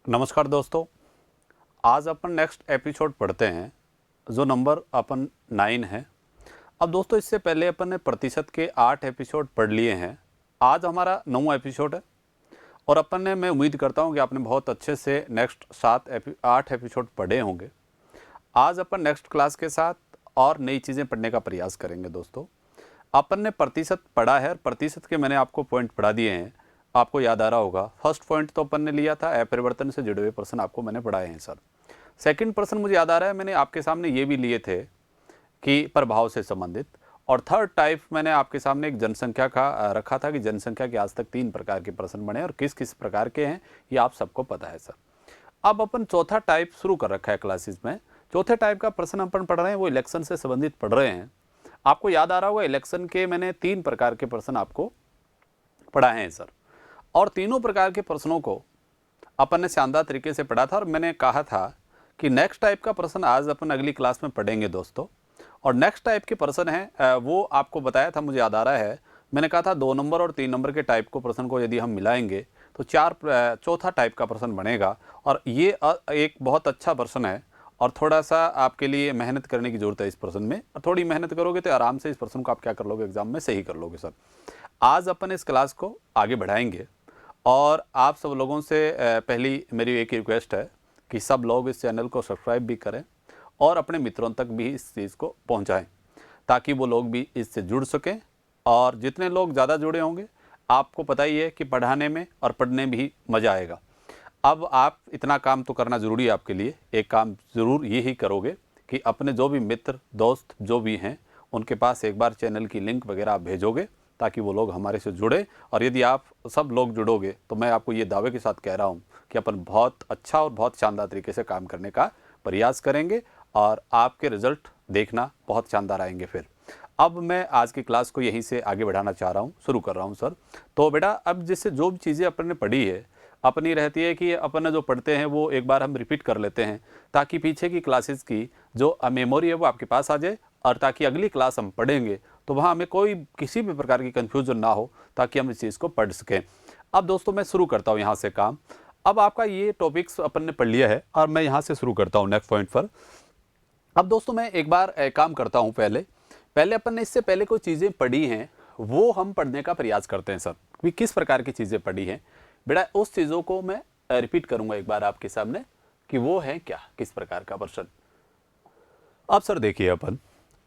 नमस्कार दोस्तों, आज अपन नेक्स्ट एपिसोड पढ़ते हैं जो नंबर अपन 9 है। अब दोस्तों इससे पहले अपन ने प्रतिशत के 8 एपिसोड पढ़ लिए हैं। आज हमारा 9वां एपिसोड है और अपन ने मैं उम्मीद करता हूं कि आपने बहुत अच्छे से नेक्स्ट 8 एपिसोड पढ़े होंगे। आज अपन नेक्स्ट क्लास के साथ और नई चीज़ें पढ़ने का प्रयास करेंगे। दोस्तों अपन ने प्रतिशत पढ़ा है और प्रतिशत के मैंने आपको पॉइंट पढ़ा दिए हैं। आपको याद आ रहा होगा, फर्स्ट पॉइंट तो अपन ने लिया था अपरिवर्तन से जुड़े हुए प्रश्न आपको मैंने पढ़ाए हैं सर। सेकंड प्रश्न मुझे याद आ रहा है मैंने आपके सामने ये भी लिए थे कि प्रभाव से संबंधित। और थर्ड टाइप मैंने आपके सामने एक जनसंख्या का रखा था कि जनसंख्या के आज तक 3 प्रकार के प्रश्न बने और किस किस प्रकार के हैं ये आप सबको पता है सर। अब अपन चौथा टाइप शुरू कर रखा है क्लासेस में। चौथे टाइप का प्रश्न अपन पढ़ रहे हैं वो इलेक्शन से संबंधित पढ़ रहे हैं। आपको याद आ रहा होगा इलेक्शन के मैंने 3 प्रकार के प्रश्न आपको पढ़ाए हैं सर, और तीनों प्रकार के प्रश्नों को अपन ने शानदार तरीके से पढ़ा था। और मैंने कहा था कि नेक्स्ट टाइप का प्रश्न आज अपन अगली क्लास में पढ़ेंगे दोस्तों। और नेक्स्ट टाइप के प्रश्न है वो आपको बताया था, मुझे याद आ रहा है मैंने कहा था 2 नंबर और 3 नंबर के टाइप को प्रश्न को यदि हम मिलाएंगे तो चौथा टाइप का प्रश्न बनेगा। और ये एक बहुत अच्छा प्रश्न है और थोड़ा सा आपके लिए मेहनत करने की जरूरत है इस प्रश्न में। और थोड़ी मेहनत करोगे तो आराम से इस प्रश्न को आप क्या कर लोगे, एग्जाम में सही कर लोगे सर। आज अपन इस क्लास को आगे बढ़ाएंगे और आप सब लोगों से पहली मेरी एक रिक्वेस्ट है कि सब लोग इस चैनल को सब्सक्राइब भी करें और अपने मित्रों तक भी इस चीज़ को पहुंचाएं ताकि वो लोग भी इससे जुड़ सकें। और जितने लोग ज़्यादा जुड़े होंगे आपको पता ही है कि पढ़ाने में और पढ़ने में भी मज़ा आएगा। अब आप इतना काम तो करना ज़रूरी है आपके लिए। एक काम ज़रूर ये ही करोगे कि अपने जो भी मित्र दोस्त जो भी हैं उनके पास एक बार चैनल की लिंक वगैरह आप भेजोगे ताकि वो लोग हमारे से जुड़े। और यदि आप सब लोग जुड़ोगे तो मैं आपको ये दावे के साथ कह रहा हूँ कि अपन बहुत अच्छा और बहुत शानदार तरीके से काम करने का प्रयास करेंगे और आपके रिजल्ट देखना बहुत शानदार आएंगे। फिर अब मैं आज की क्लास को यहीं से आगे बढ़ाना चाह रहा हूँ, शुरू कर रहा हूँ सर। तो बेटा अब जिससे जो भी चीज़ें अपन ने पढ़ी है अपनी रहती है कि अपन जो पढ़ते हैं वो एक बार हम रिपीट कर लेते हैं ताकि पीछे की क्लासेस की जो मेमोरी है वो आपके पास आ जाए और ताकि अगली क्लास हम पढ़ेंगे तो वहाँ हमें कोई किसी भी प्रकार की कन्फ्यूजन ना हो ताकि हम इस चीज़ को पढ़ सकें। अब दोस्तों मैं शुरू करता हूँ यहाँ से काम। अब आपका ये टॉपिक्स अपन ने पढ़ लिया है और मैं यहाँ से शुरू करता हूँ नेक्स्ट पॉइंट पर। अब दोस्तों मैं एक बार काम करता हूँ, पहले अपन ने इससे पहले कोई चीज़ें पढ़ी हैं वो हम पढ़ने का प्रयास करते हैं सर कि किस प्रकार की चीज़ें पढ़ी हैं। बेटा उस चीज़ों को मैं रिपीट करूँगा एक बार आपके सामने कि वो है क्या, किस प्रकार का प्रश्न। अब सर देखिए अपन,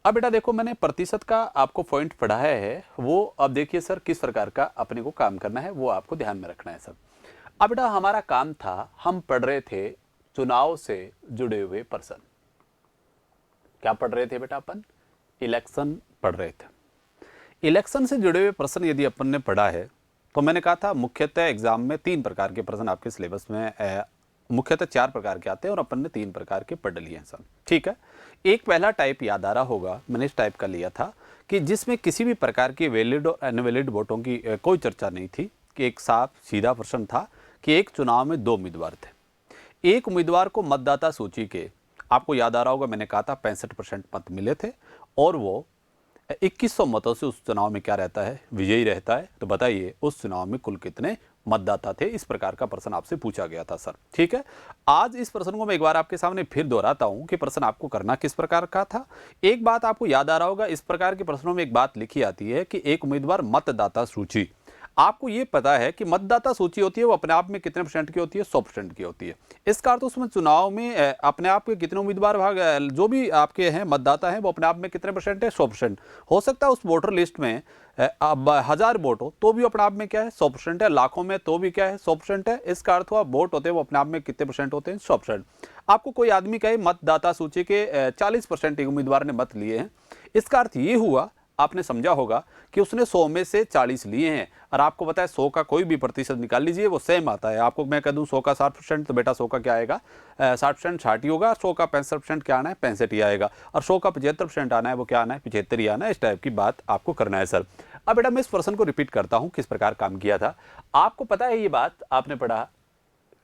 अब बेटा देखो मैंने प्रतिशत का आपको पॉइंट पढ़ाया है वो अब देखिए सर किस प्रकार का अपने को काम करना है वो आपको ध्यान में रखना है सर। अब बेटा हमारा काम था, हम पढ़ रहे थे चुनाव से जुड़े हुए प्रश्न। क्या पढ़ रहे थे बेटा अपन? इलेक्शन पढ़ रहे थे। इलेक्शन से जुड़े हुए प्रश्न यदि अपन ने पढ़ा है तो मैंने कहा था मुख्यतः एग्जाम में 3 प्रकार के प्रश्न आपके सिलेबस में मुख्यतः 4 प्रकार के आते हैं और अपन ने 3 प्रकार के पढ़ लिए हैं सर। ठीक है, एक पहला टाइप याद आ रहा होगा मैंने इस टाइप का लिया था कि जिसमें किसी भी प्रकार की वैलिड और अनवैलिड वोटों की कोई चर्चा नहीं थी कि एक साफ सीधा प्रश्न था कि एक चुनाव में 2 उम्मीदवार थे। एक उम्मीदवार को मतदाता सूची के, आपको याद आ रहा होगा मैंने कहा था 65% मत मिले थे और वो 2100 मतों से उस चुनाव में क्या रहता है, विजयी रहता है। तो बताइए उस चुनाव में कुल कितने मतदाता थे। इस प्रकार का प्रश्न आपसे पूछा गया था सर। ठीक है, आज इस प्रश्न को मैं एक बार आपके सामने फिर दोहराता हूं कि प्रश्न आपको करना किस प्रकार का था। एक बात आपको याद आ रहा होगा, इस प्रकार के प्रश्नों में एक बात लिखी आती है कि एक उम्मीदवार मतदाता सूची, आपको ये पता है कि मतदाता सूची होती है वो अपने आप में कितने % की होती है, 100% की होती है। इसका अर्थ उसमें चुनाव में अपने आप के कितने उम्मीदवार भाग जो भी आपके हैं मतदाता हैं वो अपने आप में कितने % है, 100%। हो सकता है उस वोटर लिस्ट में अब 1000 वोट हो तो भी अपने आप में क्या है, 100% है। लाखों में तो भी क्या है, 100% है। इसका अर्थ हुआ वोट होते हैं वो अपने आप में कितने % होते हैं, 100%। आपको कोई आदमी कहे मतदाता सूची के 40% एक उम्मीदवार ने मत लिए हैं, इसका अर्थ ये हुआ, आपने समझा होगा कि उसने 100 में से 40 लिए हैं। और आपको पता है 100 का कोई भी प्रतिशत निकाल लीजिए वो सेम आता है। आपको मैं कह दूं 100 का 60% तो बेटा 100 का क्या आएगा, 60% 60 ही होगा। 100 का 65% क्या आना है, 65 ही आएगा। और 100 का 75% आना है वो क्या आना है, 75 ही आना है। इस टाइप की बात आपको करना है सर। अब बेटा मैं इस प्रश्न को रिपीट करता हूं किस प्रकार काम किया था। आपको पता है ये बात आपने पढ़ा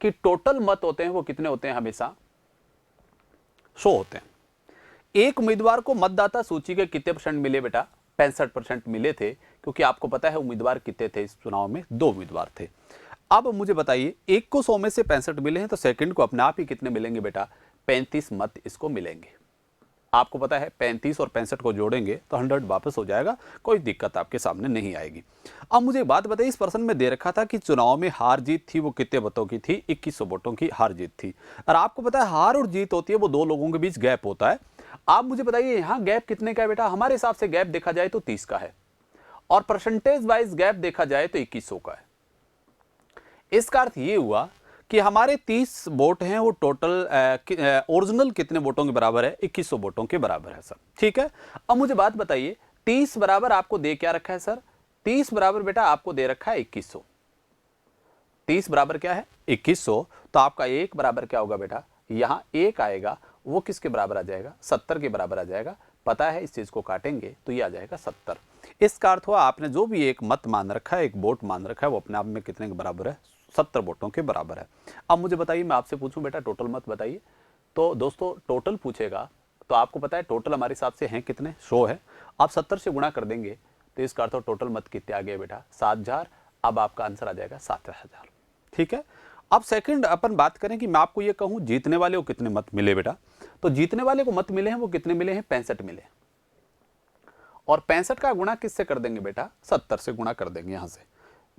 कि टोटल मत होते हैं वो कितने होते हैं, हमेशा 100 होते हैं। एक उम्मीदवार को मतदाता सूची के कितने % मिले बेटा, 65% मिले थे, क्योंकि आपको पता है उम्मीदवार कितने थे इस चुनाव में, 2 उम्मीदवार थे। अब मुझे बताइए, एक को 100 में से 65 मिले हैं तो सेकंड को अपने आप ही कितने मिलेंगे बेटा, 35 मत इसको मिलेंगे। आपको पता है 35 और 65 को जोड़ेंगे तो 100 वापस हो जाएगा, कोई दिक्कत आपके सामने नहीं आएगी। अब मुझे एक बात बताइए, इस प्रश्न में दे रखा था कि चुनाव में हार जीत थी वो कितने वोटों की थी, 2100 वोटों की हार जीत थी। और आपको पता है हार और जीत होती है वो दो लोगों के बीच गैप होता है। आप मुझे बताइए यहाँ गैप कितने का है बेटा, हमारे हिसाब से गैप देखा जाए तो 30 का है, और परसेंटेज वाइज गैप देखा जाए तो 2100 का है। इसका अर्थ ये हुआ कि हमारे 30 वोट हैं वो टोटल ओरिजिनल कितने वोटों के बराबर है, 2100 वोटों के बराबर है सर। ठीक है, अब मुझे बात बताइए 30 बराबर आपको दे क्या रखा है सर, 30 बराबर बेटा आपको दे रखा है 2100। 30 बराबर क्या है 2100, तो आपका एक बराबर क्या होगा बेटा, यहां एक आएगा, वो किसके बराबर आ जाएगा, 70 के बराबर आ जाएगा। पता है इस चीज को काटेंगे तो ये आ जाएगा 70। इसका अर्थ हुआ आपने जो भी एक मत मान रखा है, एक वोट मान रखा है, वो अपने आप में कितने के बराबर है, 70 वोटों के बराबर है। अब मुझे बताइए, मैं आपसे पूछूं बेटा टोटल मत बताइए, तो दोस्तों टोटल पूछेगा तो आपको पता है टोटल हमारे हिसाब से हैं कितने, 100 है। आप 70 से गुणा कर देंगे तो इसका अर्थ टोटल मत कितने आ गए बेटा, 7000। अब आपका आंसर आ जाएगा 7000। ठीक है, अब सेकंड अपन बात करें कि मैं आपको ये कहूं जीतने वाले को कितने मत मिले बेटा, तो जीतने वाले को मत मिले हैं वो कितने मिले हैं, 65 मिले। और 65 का गुणा किससे कर देंगे बेटा, 70 से गुणा कर देंगे। यहां से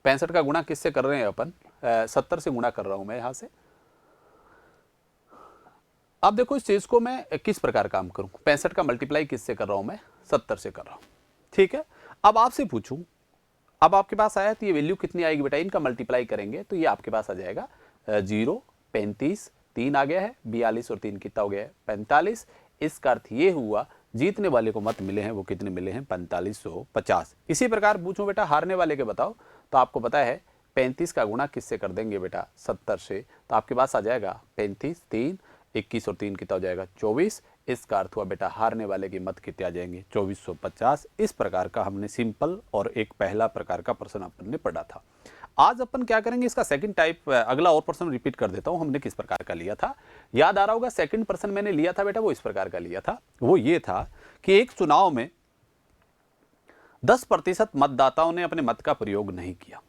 65 का गुणा किससे कर रहे हैं अपन, 70 से गुणा कर रहा हूं मैं यहां से। अब देखो इस चीज को मैं किस प्रकार काम करूं, 65 का मल्टीप्लाई किससे कर रहा हूं मैं, 70 से कर रहा हूं। ठीक है, अब आपसे पूछूं, अब आपके पास आया तो ये वैल्यू कितनी आएगी बेटा, इनका मल्टीप्लाई करेंगे तो ये आपके पास आ जाएगा 0, 35, 3 आ गया है, 42 और 3 कितना हो गया है, 45। इसका अर्थ ये हुआ जीतने वाले को मत मिले हैं वो कितने मिले हैं, 4550। इसी प्रकार पूछूं बेटा हारने वाले के बताओ, तो आपको पता है 35 का गुणा किससे कर देंगे बेटा, 70 से, तो आपके पास आ जाएगा 35, 3, 21 और 3 कितना हो जाएगा, 24। इसका अर्थ हुआ बेटा हारने वाले की मत कितने आ जाएंगे, 2450। इस प्रकार का हमने सिंपल और एक पहला प्रकार का प्रश्न अपन ने पढ़ा था। आज अपन क्या करेंगे, इसका सेकंड टाइप, अगला और प्रश्न रिपीट कर देता हूं, हमने किस प्रकार का लिया था, याद आ रहा होगा। सेकंड प्रश्न मैंने लिया था बेटा वो इस प्रकार का लिया था, वो ये था कि एक चुनाव में 10% मतदाताओं ने अपने मत का प्रयोग नहीं किया।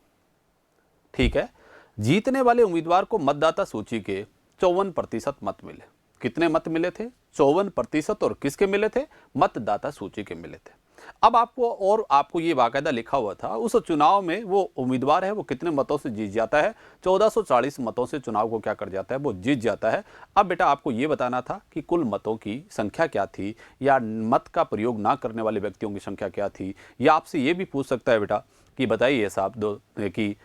ठीक है, जीतने वाले उम्मीदवार को मतदाता सूची के 54% मत मिले। कितने मत मिले थे, 54%, और किसके मिले थे, मतदाता सूची के मिले थे। अब आपको ये बाकायदा लिखा हुआ था, उस चुनाव में वो उम्मीदवार है वो कितने मतों से जीत जाता है, 1440 मतों से चुनाव को क्या कर जाता है, वो जीत जाता है। अब बेटा आपको ये बताना था कि कुल मतों की संख्या क्या थी, या मत का प्रयोग ना करने वाले व्यक्तियों की संख्या क्या थी, या आपसे ये भी पूछ सकता है बेटा कि बताइए साहब दो कि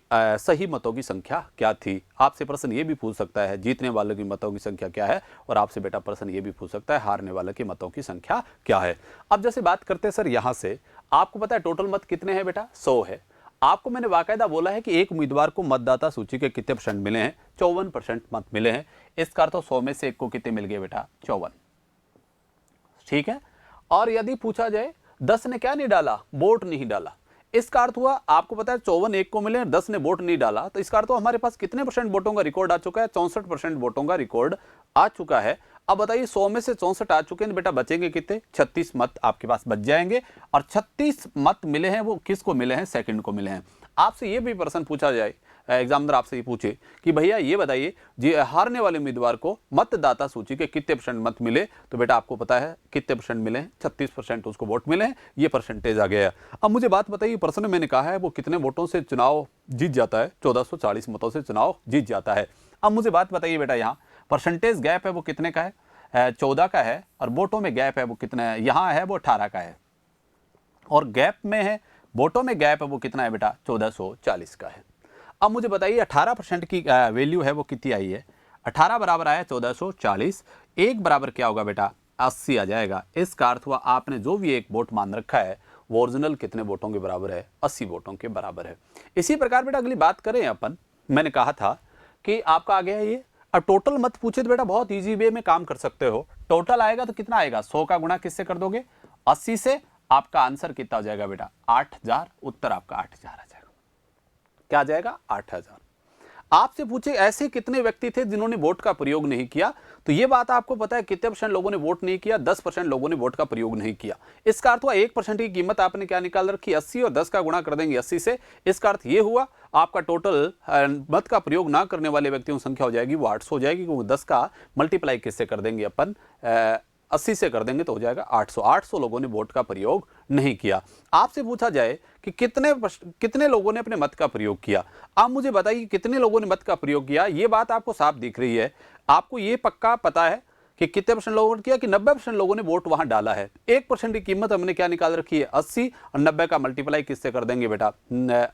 सही मतों की संख्या क्या थी। आपसे प्रश्न ये भी पूछ सकता है जीतने वालों की मतों की संख्या क्या है, और आपसे बेटा प्रश्न ये भी पूछ सकता है हारने वाले की मतों की संख्या क्या है। अब जैसे बात करते हैं सर, यहां से आपको पता है टोटल मत कितने हैं बेटा, 100 है। आपको मैंने बाकायदा बोला है कि एक उम्मीदवार को मतदाता सूची के कितने % मिले हैं, 54% मत मिले हैं। इसका अर्थ 100 में से एक को कितने मिल गए बेटा, 54। ठीक है, और यदि पूछा जाए 10 ने क्या नहीं डाला, वोट नहीं डाला, इसका अर्थ हुआ आपको पता है 54 एक को मिले, 10 ने वोट नहीं डाला, तो इसका अर्थ हुआ हमारे पास कितने % वोटों का रिकॉर्ड आ चुका है, 64% वोटों का रिकॉर्ड आ चुका है। अब बताइए 100 में से 64 आ चुके हैं, बेटा बचेंगे कितने, 36 मत आपके पास बच जाएंगे। और 36 मत मिले हैं वो किसको मिले हैं, सेकंड को मिले हैं। आपसे ये भी प्रश्न पूछा जाए, एग्जामिनर आपसे ये पूछे कि भैया ये बताइए जी हारने वाले उम्मीदवार को मतदाता सूची के कितने % मत मिले, तो बेटा आपको पता है कितने % मिले हैं, 36% उसको वोट मिले हैं, ये परसेंटेज आ गया है। अब मुझे बात बताइए, प्रश्न मैंने कहा है वो कितने वोटों से चुनाव जीत जाता है, 1440 मतों से चुनाव जीत जाता है। अब मुझे बात बताइए बेटा, यहाँ परसेंटेज गैप है वो कितने का है, 14 का है, और वोटों में गैप है वो कितना है, यहाँ है वो 18 का है, और गैप में है वोटों में गैप है वो कितना है बेटा, 1440 का है। अब मुझे बताइए 18% की वैल्यू है वो कितनी आई है, 18 बराबर आया 1440, एक बराबर क्या होगा बेटा, 80 आ जाएगा। इसका अर्थ हुआ आपने जो भी एक वोट मान रखा है वो ओरिजिनल कितने वोटों के बराबर है, 80 वोटों के बराबर है। इसी प्रकार बेटा अगली बात करें अपन, मैंने कहा था कि आपका आ गया ये, अब टोटल मत पूछे तो बेटा बहुत ईजी वे में काम कर सकते हो। टोटल आएगा तो कितना आएगा, 100 का गुणा किससे कर दोगे, 80 से, आपका आंसर कितना हो जाएगा बेटा, 8000। उत्तर आपका 8000 आ जाएगा, क्या आ जाएगा, 8000। आपसे पूछे ऐसे कितने व्यक्ति थे जिन्होंने वोट का प्रयोग नहीं किया, तो ये बात आपको पता है कितने % लोगों ने वोट नहीं किया, 10% लोगों ने वोट का प्रयोग नहीं किया। इसका अर्थ हुआ 1% की कीमत आपने क्या निकाल रखी, 80, और 10 का गुणा कर देंगे 80 से। इसका अर्थ ये हुआ आपका टोटल मत का प्रयोग ना करने वाले व्यक्तियों की संख्या हो जाएगी वो 800 हो जाएगी, क्योंकि 10 का मल्टीप्लाई किससे कर देंगे अपन, 80 से कर देंगे तो हो जाएगा 800। 800 लोगों ने वोट का प्रयोग नहीं किया। आपसे पूछा जाए कि कितने लोगों ने अपने मत का प्रयोग किया, आप मुझे बताइए कितने लोगों ने मत का प्रयोग किया। ये बात आपको साफ दिख रही है, आपको ये पक्का पता है कि कितने % लोगों ने किया, कि 90% लोगों ने वोट वहां डाला है। 1% की कीमत हमने क्या निकाल रखी है, 80, और 90 का मल्टीप्लाई किससे कर देंगे बेटा,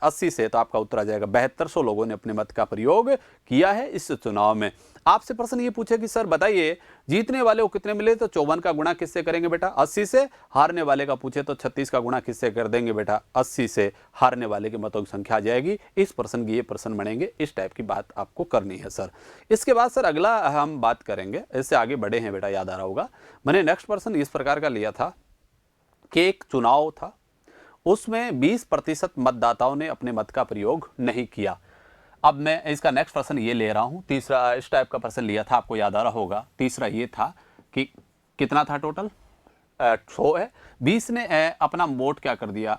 80 से, तो आपका उत्तर आ जाएगा 7200 लोगों ने अपने मत का प्रयोग किया है इस चुनाव में। आपसे प्रश्न ये पूछे कि सर बताइए जीतने वाले को कितने मिले, तो 54 का गुणा किससे करेंगे बेटा, 80 से। हारने वाले का पूछे तो 36 का गुणा किससे कर देंगे बेटा, 80 से। हारने वाले के मतों की संख्या आ जाएगी। इस प्रश्न की ये प्रश्न बनेंगे, इस टाइप की बात आपको करनी है सर। इसके बाद सर अगला हम बात करेंगे, इससे आगे बढ़े हैं बेटा, याद आ रहा होगा मैंने नेक्स्ट प्रश्न इस प्रकार का लिया था कि एक चुनाव था, उसमें 20% मतदाताओं ने अपने मत का प्रयोग नहीं किया। अब मैं इसका नेक्स्ट प्रश्न ये ले रहा हूं, तीसरा इस टाइप का प्रश्न लिया था, आपको याद आ रहा होगा। तीसरा ये था कि कितना था टोटल, 100 है, 20 ने अपना वोट क्या कर दिया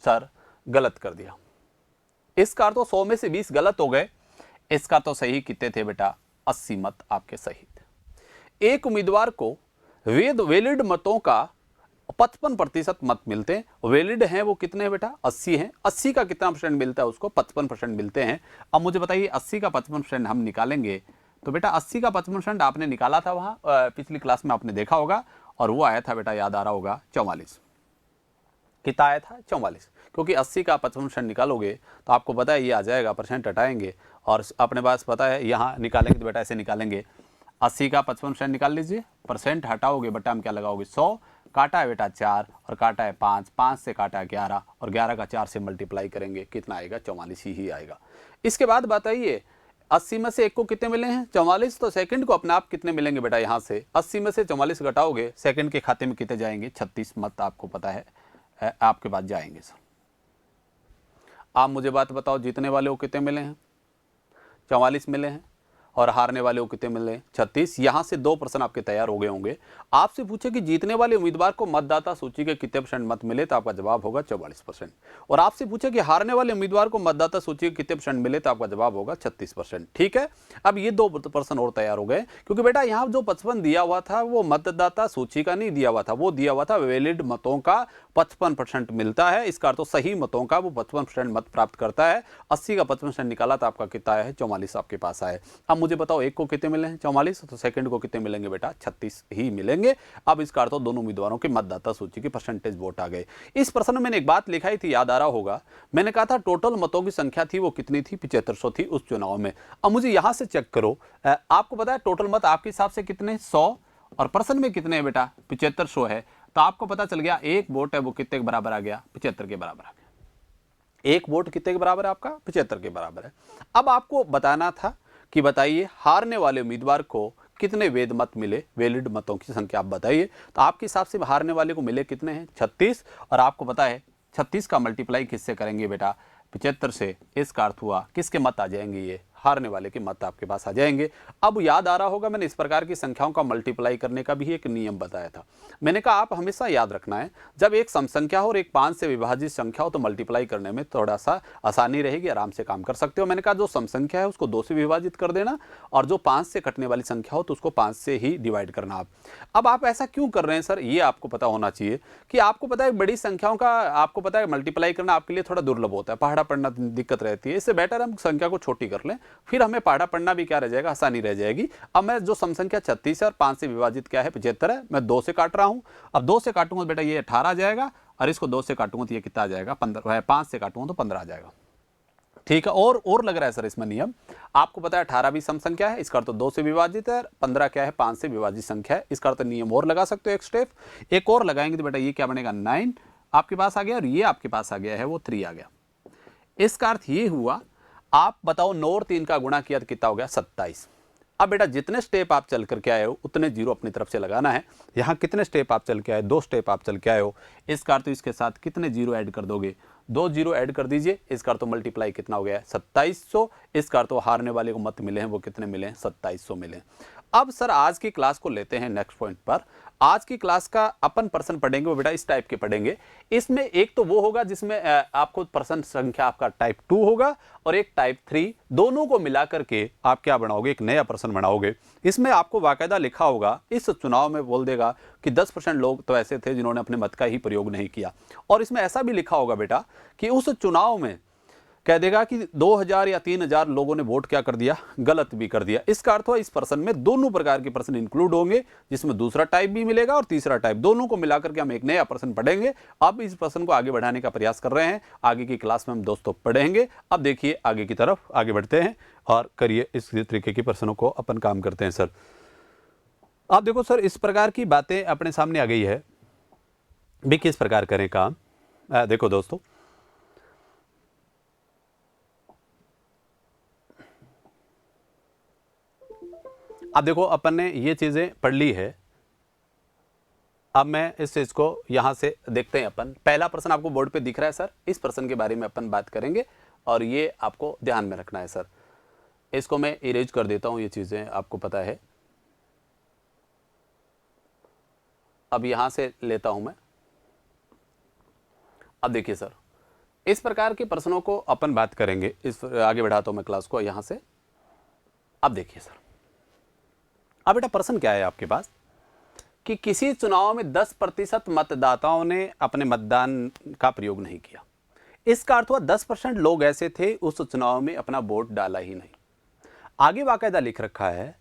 सर, गलत कर दिया। इसका तो 100 में से 20 गलत हो गए। इसका तो सही कितने थे बेटा, 80 मत आपके सही थे। एक उम्मीदवार को वैलिड मतों का 55% मत मिलते हैं। वैलिड हैं वो कितने हैं बेटा, 80 हैं। 80 का कितना % मिलता है उसको, 55% मिलते हैं। अब मुझे बताइए 80 का 55% हम निकालेंगे तो बेटा 80 का 55% आपने निकाला था वहां पिछली क्लास में आपने देखा होगा, और वो आया था बेटा, याद आ रहा होगा 44। कितना आया था, 44। क्योंकि 80 का 55% निकालोगे तो आपको पता है ये आ जाएगा, % हटाएंगे और अपने पास पता है यहाँ निकालेंगे तो बेटा ऐसे निकालेंगे, 80 का 55% निकाल लीजिए, % हटाओगे बटा हम क्या लगाओगे 100, काटा है बेटा 4 और काटा है 5, 5 से काटा है 11 और 11 का 4 से मल्टीप्लाई करेंगे, कितना आएगा, 44 ही आएगा। इसके बाद बताइए 80 में से एक को कितने मिले हैं, 44, तो सेकंड को अपने आप कितने मिलेंगे बेटा, यहाँ से 80 में से 44 घटाओगे, सेकंड के खाते में कितने जाएंगे, 36 मत आपको पता है आपके पास जाएंगे सर। आप मुझे बात बताओ जीतने वाले को कितने मिले हैं, 44 मिले हैं, और हारने वाले को कितने मिले, 36। यहां से 2 प्रश्न आपके तैयार हो गए होंगे। आपसे पूछे कि जीतने वाले उम्मीदवार को मतदाता सूची के कितने % मत मिले, तो आपका जवाब होगा 44%। और आपसे पूछे कि हारने वाले उम्मीदवार को मतदाता सूची के कितने % मिले, तो आपका जवाब होगा 36%। ठीक है, अब ये 2 प्रश्न और तैयार हो गए, क्योंकि बेटा यहाँ जो 55 दिया हुआ था वो मतदाता सूची का नहीं दिया हुआ था, वो दिया हुआ था वैलिड मतों का 55% मिलता है। इसका अर्थ तो सही मतों का वो 55% मत प्राप्त करता है। 80 का 55% निकाला तो आपका कितना है, 44 आपके पास आए। अब मुझे बताओ एक को कितने मिले हैं, 44, तो सेकंड को कितने मिलेंगे बेटा, 36 ही मिलेंगे। अब इसका अर्थ दोनों उम्मीदवारों के मतदाता सूची की % वोट आ गए। इस प्रश्न में मैंने एक बात लिखाई थी, याद आ रहा होगा, मैंने कहा था टोटल मतों की संख्या थी वो कितनी थी, 7500 थी उस चुनाव में। अब मुझे यहां से चेक करो, आपको पता है टोटल मत आपके हिसाब से कितने, 100, और प्रश्न में कितने हैं बेटा, 7500 है। तो आपको पता चल गया एक वोट है वो कितने के बराबर आ गया, 75 के बराबर आ गया। एक वोट कितने के बराबर है आपका, 75 के बराबर है। अब आपको बताना था कि बताइए हारने वाले उम्मीदवार को कितने वैध मत मिले, वैलिड मतों की संख्या आप बताइए। तो आपके हिसाब से हारने वाले को मिले कितने हैं, 36, और आपको पता है 36 का मल्टीप्लाई किससे करेंगे बेटा, 75 से। इसका अर्थ हुआ किसके मत आ जाएंगे, ये हारने वाले के मत आपके पास आ जाएंगे। अब याद आ रहा होगा मैंने इस प्रकार की संख्याओं का मल्टीप्लाई करने का भी एक नियम बताया था। मैंने कहा आप हमेशा याद रखना है, जब एक सम संख्या हो और एक 5 से विभाजित संख्या हो तो मल्टीप्लाई करने में थोड़ा सा आसानी रहेगी, आराम से काम कर सकते हो। मैंने कहा जो सम संख्या है उसको 2 से विभाजित कर देना, और जो 5 से कटने वाली संख्या हो तो उसको 5 से ही डिवाइड करना आप। अब आप ऐसा क्यों कर रहे हैं सर, ये आपको पता होना चाहिए कि आपको पता है बड़ी संख्याओं का आपको पता है मल्टीप्लाई करना आपके लिए थोड़ा दुर्लभ होता है, पहाड़ा पढ़ना दिक्कत रहती है। इससे बेटर हम संख्या को छोटी कर लें, फिर हमें पहाड़ा पढ़ना भी क्या रह जाएगा, आसानी रह जाएगी। अब मैं जो सम संख्या 36 है और 5 से विभाजित क्या है, 75 है, मैं 2 से काट रहा हूं। अब 2 से काटूंगा बेटा ये 18 आ जाएगा, और इसको 2 से काटूंगा तो ये कितना आ जाएगा, 15। 5 से काटूंगा तो 15 आ जाएगा। ठीक है, और लग रहा है सर इसमें नियम, आपको पता है 18 भी सम संख्या है, इसका अर्थ 2 से विभाजित है, 15 क्या है, 5 से विभाजित संख्या है। इसका अर्थ नियम और लगा सकते हो एक स्टेप, एक और लगाएंगे तो बेटा ये क्या बनेगा, 9 आपके पास आ गया, और ये आपके पास आ गया है वो 3 आ गया। इसका अर्थ ये हुआ, आप बताओ 9 और 3 का गुणा किया तो कितना हो गया, 27। अब बेटा जितने स्टेप आप चल करके आए हो उतने जीरो अपनी तरफ से लगाना है। यहाँ कितने स्टेप आप चल के आए, 2 स्टेप आप चल के आए हो, इसका अर्थ इसके साथ कितने जीरो ऐड कर दोगे, 2 जीरो ऐड कर दीजिए, इसका अर्थ मल्टीप्लाई कितना हो गया है 2700। इसका अर्थ हारने वाले को मत मिले हैं वो कितने मिले हैं 2700 मिले। अब सर आज की क्लास को लेते हैं नेक्स्ट पॉइंट पर। आज की क्लास का अपन पर्सन पढ़ेंगे वो बेटा इस टाइप के पढ़ेंगे। इसमें एक तो वो होगा जिसमें आपको पर्सन संख्या आपका टाइप 2 होगा और एक टाइप 3, दोनों को मिला करके आप क्या बनाओगे, एक नया पर्सन बनाओगे। इसमें आपको बाकायदा लिखा होगा, इस चुनाव में बोल देगा कि 10% लोग तो ऐसे थे जिन्होंने अपने मत का ही प्रयोग नहीं किया। और इसमें ऐसा भी लिखा होगा बेटा कि उस चुनाव में कह देगा कि 2000 या 3000 लोगों ने वोट क्या कर दिया, गलत भी कर दिया। इसका अर्थ हुआ इस पर्सन में दोनों प्रकार के पर्सन इंक्लूड होंगे, जिसमें दूसरा टाइप भी मिलेगा और तीसरा टाइप, दोनों को मिलाकर के हम एक नया पर्सन पढ़ेंगे। अब इस पर्सन को आगे बढ़ाने का प्रयास कर रहे हैं, आगे की क्लास में हम दोस्तों पढ़ेंगे। अब देखिए आगे की तरफ आगे बढ़ते हैं और करिए इस तरीके की पर्सनों को अपन काम करते हैं। सर आप देखो सर, इस प्रकार की बातें अपने सामने आ गई है भी, किस प्रकार करें काम। देखो दोस्तों, अब देखो अपन ने ये चीजें पढ़ ली है। अब मैं इस चीज को यहां से देखते हैं अपन। पहला पर्सन आपको बोर्ड पे दिख रहा है सर, इस पर्सन के बारे में अपन बात करेंगे और ये आपको ध्यान में रखना है सर। इसको मैं इरेज कर देता हूं, ये चीजें आपको पता है। अब यहां से लेता हूं मैं। अब देखिए सर, इस प्रकार के पर्सनों को अपन बात करेंगे। इस आगे बढ़ाता हूं मैं क्लास को यहां से। अब देखिए सर, अब बेटा पर्सन क्या है आपके पास कि किसी चुनाव में 10% मतदाताओं ने अपने मतदान का प्रयोग नहीं किया। इसका अर्थ हुआ 10% लोग ऐसे थे उस चुनाव में अपना वोट डाला ही नहीं। आगे बाकायदा लिख रखा है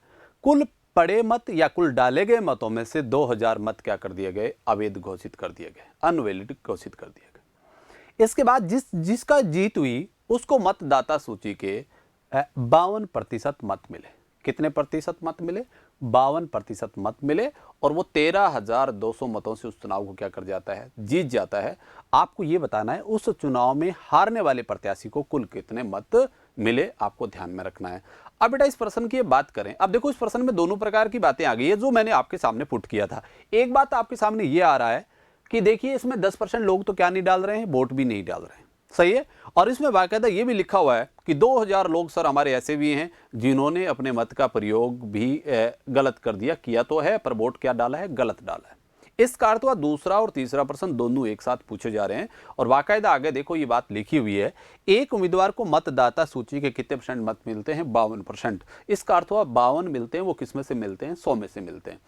कुल पड़े मत या कुल डाले गए मतों में से 2000 मत क्या कर दिए गए, अवैध घोषित कर दिए गए, अनवैलिड घोषित कर दिए गए। इसके बाद जिसका जीत हुई उसको मतदाता सूची के 52% मत मिले। कितने प्रतिशत मत मिले, 52% मत मिले और वो 13,200 मतों से उस चुनाव को क्या कर जाता है, जीत जाता है। आपको ये बताना है उस चुनाव में हारने वाले प्रत्याशी को कुल कितने मत मिले, आपको ध्यान में रखना है। अब बेटा इस प्रश्न की बात करें। अब देखो इस प्रश्न में दोनों प्रकार की बातें आ गई है जो मैंने आपके सामने पुट किया था। एक बात आपके सामने ये आ रहा है कि देखिए इसमें 10% लोग तो क्या नहीं डाल रहे हैं, वोट भी नहीं डाल रहे हैं, सही है। और इसमें बाकायदा ये भी लिखा हुआ है कि 2000 लोग सर हमारे ऐसे भी हैं जिन्होंने अपने मत का प्रयोग भी गलत कर दिया, किया तो है पर वोट क्या डाला है, गलत डाला है। इसका अर्थ हुआ दूसरा और तीसरा प्रश्न दोनों एक साथ पूछे जा रहे हैं। और बाकायदा आगे देखो ये बात लिखी हुई है, एक उम्मीदवार को मतदाता सूची के कितने % मत मिलते हैं, 52%। इसका अर्थ हुआ 52 मिलते हैं, वो किस में से मिलते हैं, 100 में से मिलते हैं।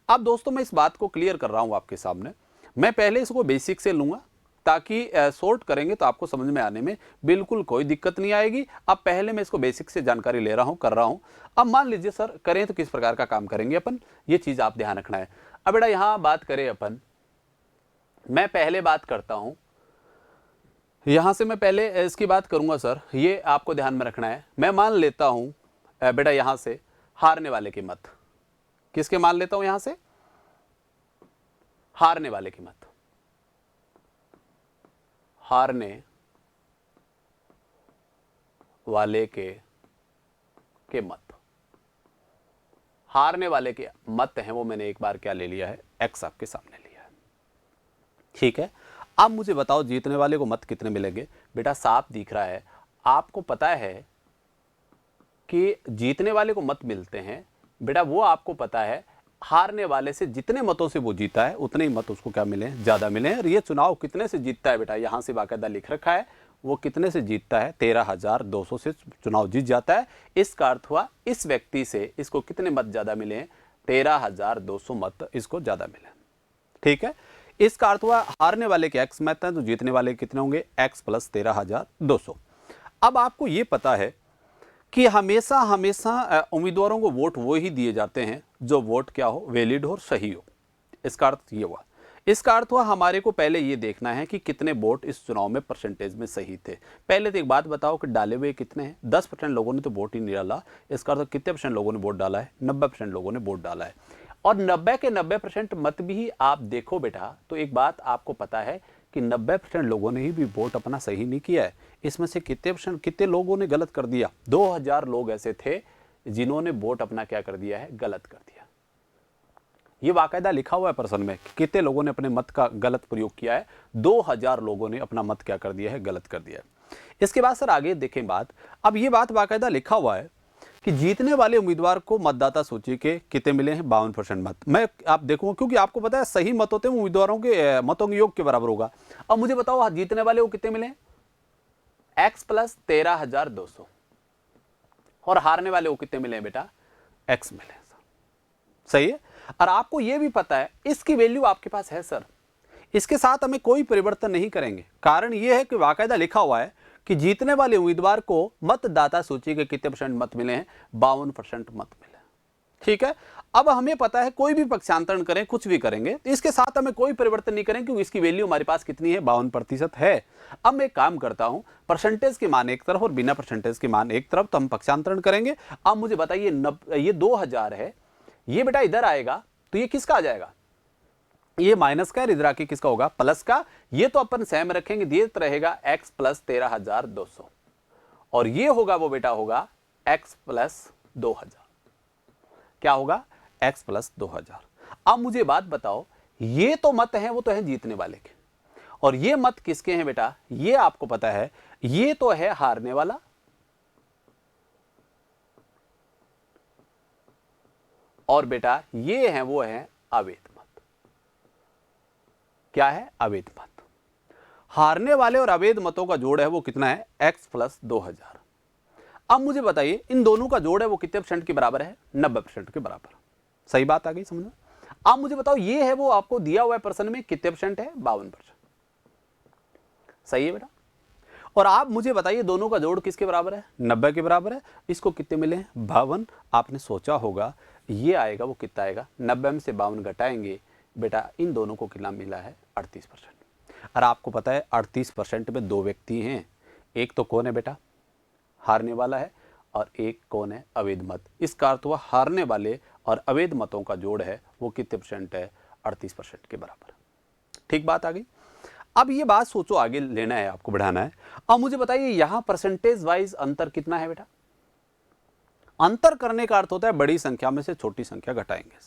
अब दोस्तों मैं इस बात को क्लियर कर रहा हूं आपके सामने। मैं पहले इसको बेसिक से लूंगा ताकि सॉर्ट करेंगे तो आपको समझ में आने में बिल्कुल कोई दिक्कत नहीं आएगी। अब पहले मैं इसको बेसिक से जानकारी ले रहा हूं, कर रहा हूं। अब मान लीजिए सर करें तो किस प्रकार का काम करेंगे अपन, ये चीज आप ध्यान रखना है। अब बेटा यहां बात करें अपन, मैं पहले बात करता हूं, यहां से मैं पहले इसकी बात करूंगा सर, ये आपको ध्यान में रखना है। मैं मान लेता हूं बेटा यहां से हारने वाले की मत, किसके मान लेता हूं, यहां से हारने वाले की मत, हारने वाले के मत, हारने वाले के मत हैं वो मैंने एक बार क्या ले लिया है, एक्स आपके सामने लिया है, ठीक है। अब मुझे बताओ जीतने वाले को मत कितने मिलेंगे। बेटा साफ दिख रहा है, आपको पता है कि जीतने वाले को मत मिलते हैं बेटा, वो आपको पता है हारने वाले से जितने मतों से वो जीता है उतने ही मत उसको क्या मिले, ज्यादा मिले हैं। और ये चुनाव कितने से जीतता है बेटा, यहां से बाकायदा लिख रखा है, वो कितने से जीतता है, 13,200 से चुनाव जीत जाता है। इसका अर्थ हुआ इस व्यक्ति से इसको कितने मत ज्यादा मिले हैं, 13,200 मत इसको ज्यादा मिले, ठीक है। इसका अर्थ हुआ हारने वाले के एक्स मत हैं तो जीतने वाले कितने होंगे, एक्स प्लस 13,200। अब आपको ये पता है कि हमेशा हमेशा उम्मीदवारों को वोट वो ही दिए जाते हैं जो वोट क्या हो, वैलिड हो और सही हो। इसका अर्थ ये हुआ, इसका अर्थ हुआ हमारे को पहले ये देखना है कि कितने वोट इस चुनाव में परसेंटेज में सही थे। पहले तो एक बात बताओ कि डाले हुए कितने हैं, 10% लोगों ने तो वोट ही नहीं डाला। इसका अर्थ कितने % लोगों ने वोट डाला है, 90% लोगों ने वोट डाला है। और 90 के 90% मत भी आप देखो बेटा तो एक बात आपको पता है कि 90% लोगों ने ही भी वोट अपना सही नहीं किया है। इसमें से कितने लोगों ने गलत कर दिया, 2000 लोग ऐसे थे जिन्होंने वोट अपना क्या कर दिया है, गलत कर दिया। ये बाकायदा लिखा हुआ है प्रश्न में कितने लोगों ने अपने मत का गलत प्रयोग किया है। 2000 लोगों ने अपना मत क्या कर दिया है, गलत कर दिया है। इसके बाद सर आगे देखें बात, अब ये बात बाकायदा लिखा हुआ है कि जीतने वाले उम्मीदवार को मतदाता सूची के कितने मिले हैं, 52% मत। मैं आप देखूंगा क्योंकि आपको पता है सही मत होते हैं उम्मीदवारों के मतों के योग के बराबर होगा। अब मुझे बताओ जीतने वाले को कितने मिले, x प्लस 13,200, और हारने वाले को कितने मिले बेटा, x मिले। सही है। और आपको यह भी पता है इसकी वैल्यू आपके पास है सर, इसके साथ हमें कोई परिवर्तन नहीं करेंगे। कारण यह है कि बाकायदा लिखा हुआ है कि जीतने वाले उम्मीदवार को मतदाता सूची के कितने परसेंट मत मिले हैं, 52% मत मिले। ठीक है। अब हमें पता है कोई भी पक्षांतरण करें, कुछ भी करेंगे, तो इसके साथ हमें कोई परिवर्तन नहीं करें क्योंकि इसकी वैल्यू हमारे पास कितनी है, 52% है। अब मैं एक काम करता हूं, परसेंटेज के मान एक तरफ और बिना परसेंटेज के मान एक तरफ, तो हम पक्षांतरण करेंगे। अब मुझे बताइए ये 2000 है, ये बेटा इधर आएगा तो ये किसका आ जाएगा, ये माइनस का, इधर आके किसका होगा, प्लस का। ये तो अपन सेम रखेंगे, ये रहेगा x प्लस 13,200, और ये होगा वो बेटा होगा x प्लस 2000। क्या होगा, x प्लस 2000। अब मुझे बात बताओ, ये तो मत हैं वो तो हैं जीतने वाले के, और ये मत किसके हैं बेटा, ये आपको पता है ये तो है हारने वाला, और बेटा ये है वो है अवैध मत। क्या है, अवैध मत। हारने वाले और अवैध मतों का जोड़ है वो कितना है, x प्लस 2000। अब मुझे बताइए इन दोनों का जोड़ है वो कितने परसेंट के बराबर है, 90% के बराबर। सही बात आ गई समझ में। अब मुझे बताओ ये है वो आपको दिया हुआ है प्रश्न में कितने परसेंट है, 52%। सही है बेटा। और आप मुझे बताइए दोनों का जोड़ किसके बराबर है, 90 के बराबर है। इसको कितने मिले हैं, 52। आपने सोचा होगा ये आएगा वो कितना आएगा, 90 में से 52 घटाएंगे बेटा, इन दोनों को कितना मिला है, 38%। और आपको पता है 38% में दो व्यक्ति हैं, एक तो कौन है बेटा, हारने वाला है, और एक कौन है, अवैध मत। इसका अर्थ हुआ हारने वाले और अवैध मतों का जोड़ है वो कितने परसेंट है, 38% के बराबर। ठीक बात आ गई। अब ये बात सोचो, आगे लेना है आपको, बढ़ाना है। अब मुझे बताइए यहां परसेंटेज वाइज अंतर कितना है बेटा, अंतर करने का अर्थ होता है बड़ी संख्या में से छोटी संख्या घटाएंगे।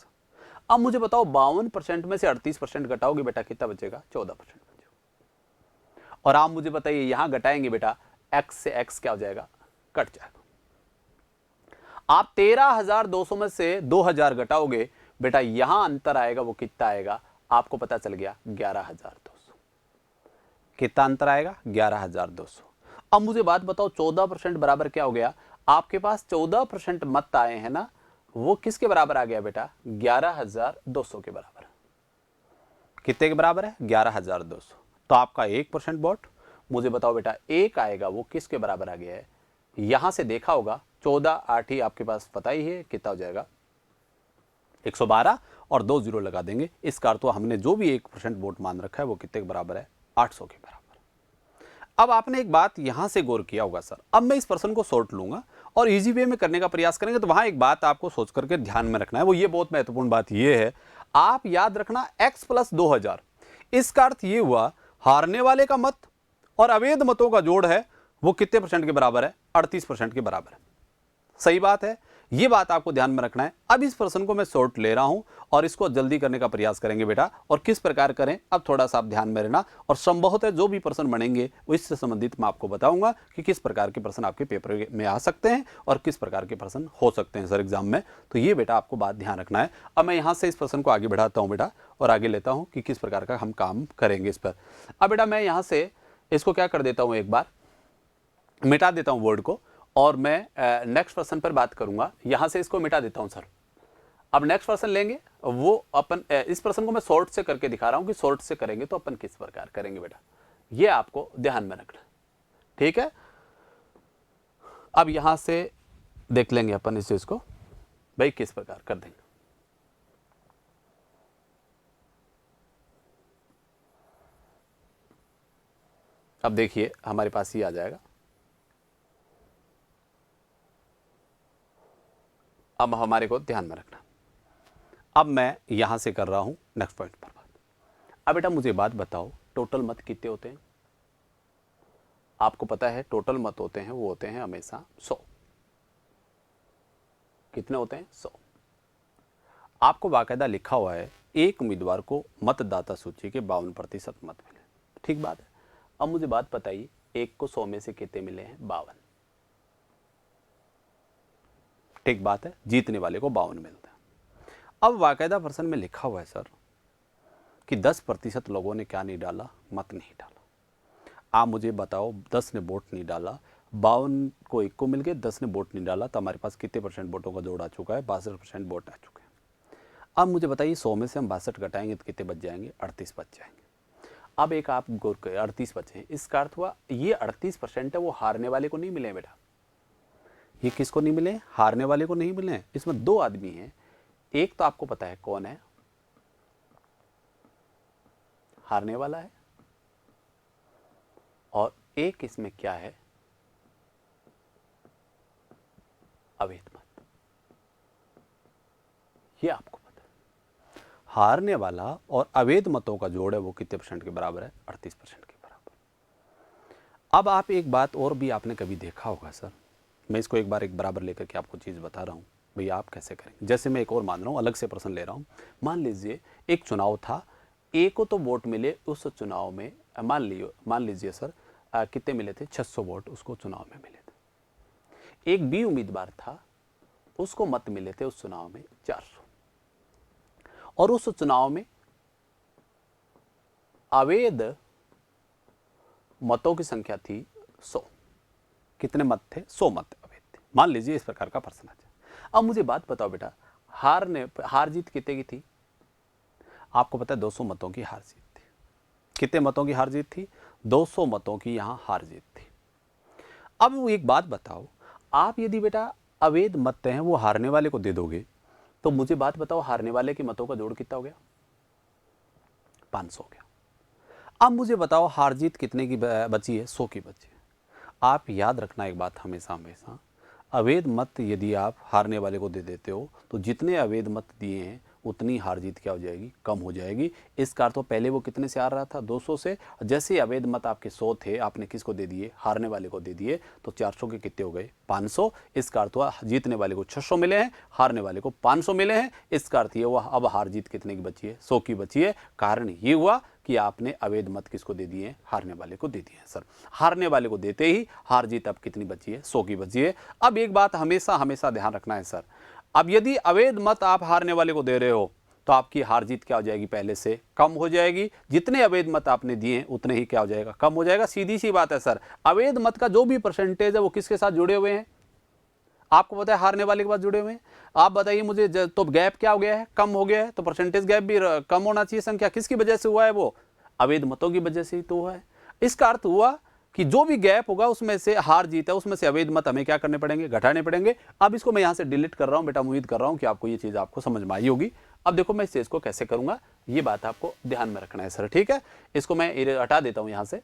अब मुझे बताओ 52% में से 38% घटाओगे बेटा, कितना बचेगा, 14% बचेगा। और आप मुझे बताइए यहां घटाएंगे बेटा, x से x क्या हो जाएगा, कट जाएगा। आप 13,200 में से 2000 घटाओगे बेटा, यहां अंतर आएगा वो कितना आएगा, आपको पता चल गया 11,200। कितना अंतर आएगा, 11,200। अब मुझे बात बताओ 14% बराबर क्या हो गया, आपके पास 14% मत आए हैं ना, वो किसके बराबर आ गया बेटा, 11,200 के बराबर। कितने के बराबर है, 11,200। तो आपका 1% वोट, मुझे बताओ बेटा एक आएगा वो किसके बराबर आ गया है, यहां से देखा होगा 14 8 ही आपके पास पता ही है कितना हो जाएगा, 112, और 2 जीरो लगा देंगे। इसका अर्थ हमने जो भी 1% वोट मान रखा है वो कितने के बराबर है, 800 के बराबर। अब आपने एक बात यहां से गौर किया होगा सर, अब मैं इस प्रश्न को शॉर्ट लूंगा और इजी वे में करने का प्रयास करेंगे, तो वहां एक बात आपको सोच करके ध्यान में रखना है, वो ये बहुत महत्वपूर्ण बात ये है, आप याद रखना x प्लस 2000, इसका अर्थ ये हुआ हारने वाले का मत और अवैध मतों का जोड़ है वो कितने परसेंट के बराबर है, 38% के बराबर है। सही बात है, ये बात आपको ध्यान में रखना है। अब इस प्रश्न को मैं शॉर्ट ले रहा हूं और इसको जल्दी करने का प्रयास करेंगे बेटा, और किस प्रकार करें अब थोड़ा सा आप ध्यान में रहना, और संभवतः जो भी प्रश्न बनेंगे वो इससे संबंधित मैं आपको बताऊंगा कि किस प्रकार के प्रश्न आपके पेपर में आ सकते हैं और किस प्रकार के प्रश्न हो सकते हैं सर एग्जाम में। तो ये बेटा आपको बात ध्यान रखना है। अब मैं यहाँ से इस प्रश्न को आगे बढ़ाता हूँ बेटा, और आगे लेता हूँ कि किस प्रकार का हम काम करेंगे इस पर। अब बेटा मैं यहाँ से इसको क्या कर देता हूँ, एक बार मिटा देता हूँ वर्ड को, और मैं नेक्स्ट प्रश्न पर बात करूंगा। यहां से इसको मिटा देता हूं सर। अब नेक्स्ट प्रश्न लेंगे, वो अपन इस प्रश्न को मैं शॉर्ट से करके दिखा रहा हूं कि शॉर्ट से करेंगे तो अपन किस प्रकार करेंगे बेटा, ये आपको ध्यान में रखना। ठीक है, अब यहां से देख लेंगे अपन इस चीज को भाई किस प्रकार कर देंगे। अब देखिए हमारे पास ये आ जाएगा। अब हमारे को ध्यान में रखना, अब मैं यहां से कर रहा हूं नेक्स्ट पॉइंट पर बात। अब बेटा मुझे बात बताओ टोटल मत कितने होते हैं, आपको पता है टोटल मत होते हैं वो होते हैं हमेशा 100। कितने होते हैं, 100। आपको बाकायदा लिखा हुआ है एक उम्मीदवार को मतदाता सूची के 52% मत मिले, ठीक बात है। अब मुझे बात बताइए, एक को 100 में से कितने मिले हैं? 52। ठीक बात है, जीतने वाले को 52 मिलता है। अब बाकायदा प्रश्न में लिखा हुआ है सर कि 10% लोगों ने क्या नहीं डाला? मत नहीं डाला। आप मुझे बताओ, 10 ने वोट नहीं डाला, 52 को एक को मिल गए, 10 ने वोट नहीं डाला, तो हमारे पास कितने परसेंट वोटों का जोड़ आ चुका है? 62% वोट आ चुके हैं। अब मुझे बताइए 100 में से हम 62 घटाएंगे तो कितने बच जाएंगे? 38 बच जाएंगे। अब एक आप गौर करें, 38 बचे हैं, इसका अर्थ हुआ ये 38% है वो हारने वाले को नहीं मिले बेटा। ये किसको नहीं मिले? हारने वाले को नहीं मिले। इसमें दो आदमी हैं, एक तो आपको पता है कौन है, हारने वाला है, और एक इसमें क्या है? अवैध मत। ये आपको पता है। हारने वाला और अवैध मतों का जोड़ है वो कितने परसेंट के बराबर है? 38% के बराबर। अब आप एक बात और भी आपने कभी देखा होगा सर, मैं इसको एक बार एक बराबर लेकर के आपको चीज़ बता रहा हूँ, भैया आप कैसे करेंगे। जैसे मैं एक और मान रहा हूँ, अलग से प्रश्न ले रहा हूँ। मान लीजिए एक चुनाव था, ए को तो वोट मिले उस चुनाव में, मान लीजिए सर कितने मिले थे? 600 वोट उसको चुनाव में मिले थे। एक बी उम्मीदवार था, उसको मत मिले थे उस चुनाव में 400, और उस चुनाव में अवैध मतों की संख्या थी 100। कितने मत थे? 100 मत अवैध थे। मान लीजिए इस प्रकार का प्रश्न आ जाए। अब मुझे बात बताओ बेटा, हार जीत कितने की थी? आपको पता है 200 मतों की हार जीत थी। कितने मतों की हार जीत थी? 200 मतों की यहां हार जीत थी। अब वो एक बात बताओ, आप यदि बेटा अवैध मत हैं वो हारने वाले को दे दोगे, तो मुझे बात बताओ हारने वाले के मतों का जोड़ कितना हो गया? 500 हो गया। अब मुझे बताओ हार जीत कितने की बची है? 100 की बची है। आप याद रखना एक बात हमेशा हमेशा, अवैध मत यदि आप हारने वाले को दे देते हो तो जितने अवैध मत दिए हैं उतनी हार जीत क्या हो जाएगी? कम हो जाएगी। इसका अर्थ तो पहले वो कितने से हार रहा था? 200 से। जैसे अवैध मत आपके 100 थे, आपने किसको दे दिए? हारने वाले को दे दिए, तो 400 के कितने हो गए? 500। इसका अर्थ हुआ जीतने वाले को 600 मिले हैं, हारने वाले को 500 मिले हैं। इसका अर्थ ये हुआ अब हार जीत कितने की बची है? 100 की बची है। कारण ये हुआ कि आपने अवैध मत किसको दे दिए? हारने वाले को दे दिए हैं सर। हारने वाले को देते ही हार जीत अब कितनी बची है? 100 की बची है। अब एक बात हमेशा हमेशा ध्यान रखना है सर, अब यदि अवैध मत आप हारने वाले को दे रहे हो तो आपकी हार जीत क्या हो जाएगी? पहले से कम हो जाएगी। जितने अवैध मत आपने दिए हैं उतने ही क्या हो जाएगा? कम हो जाएगा। सीधी सी बात है सर। अवैध मत का जो भी परसेंटेज है वो किसके साथ जुड़े हुए हैं? आपको पता है हारने वाले के पास जुड़े हुए हैं। आप बताइए मुझे, तो गैप क्या हो गया है? कम हो गया है। तो परसेंटेज गैप भी कम होना चाहिए। संख्या किसकी वजह से हुआ है? वो अवैध मतों की वजह से ही तो हुआ है। इसका अर्थ हुआ कि जो भी गैप होगा उसमें से हार जीत है, उसमें से अवैध मत हमें क्या करने पड़ेंगे? घटाने पड़ेंगे। अब इसको मैं यहां से डिलीट कर रहा हूं बेटा। उम्मीद कर रहा हूं कि आपको ये चीज आपको समझ में आई होगी। अब देखो मैं इस चीज को कैसे करूंगा, ये बात आपको ध्यान में रखना है सर, ठीक है। इसको मैं हटा देता हूं यहां से।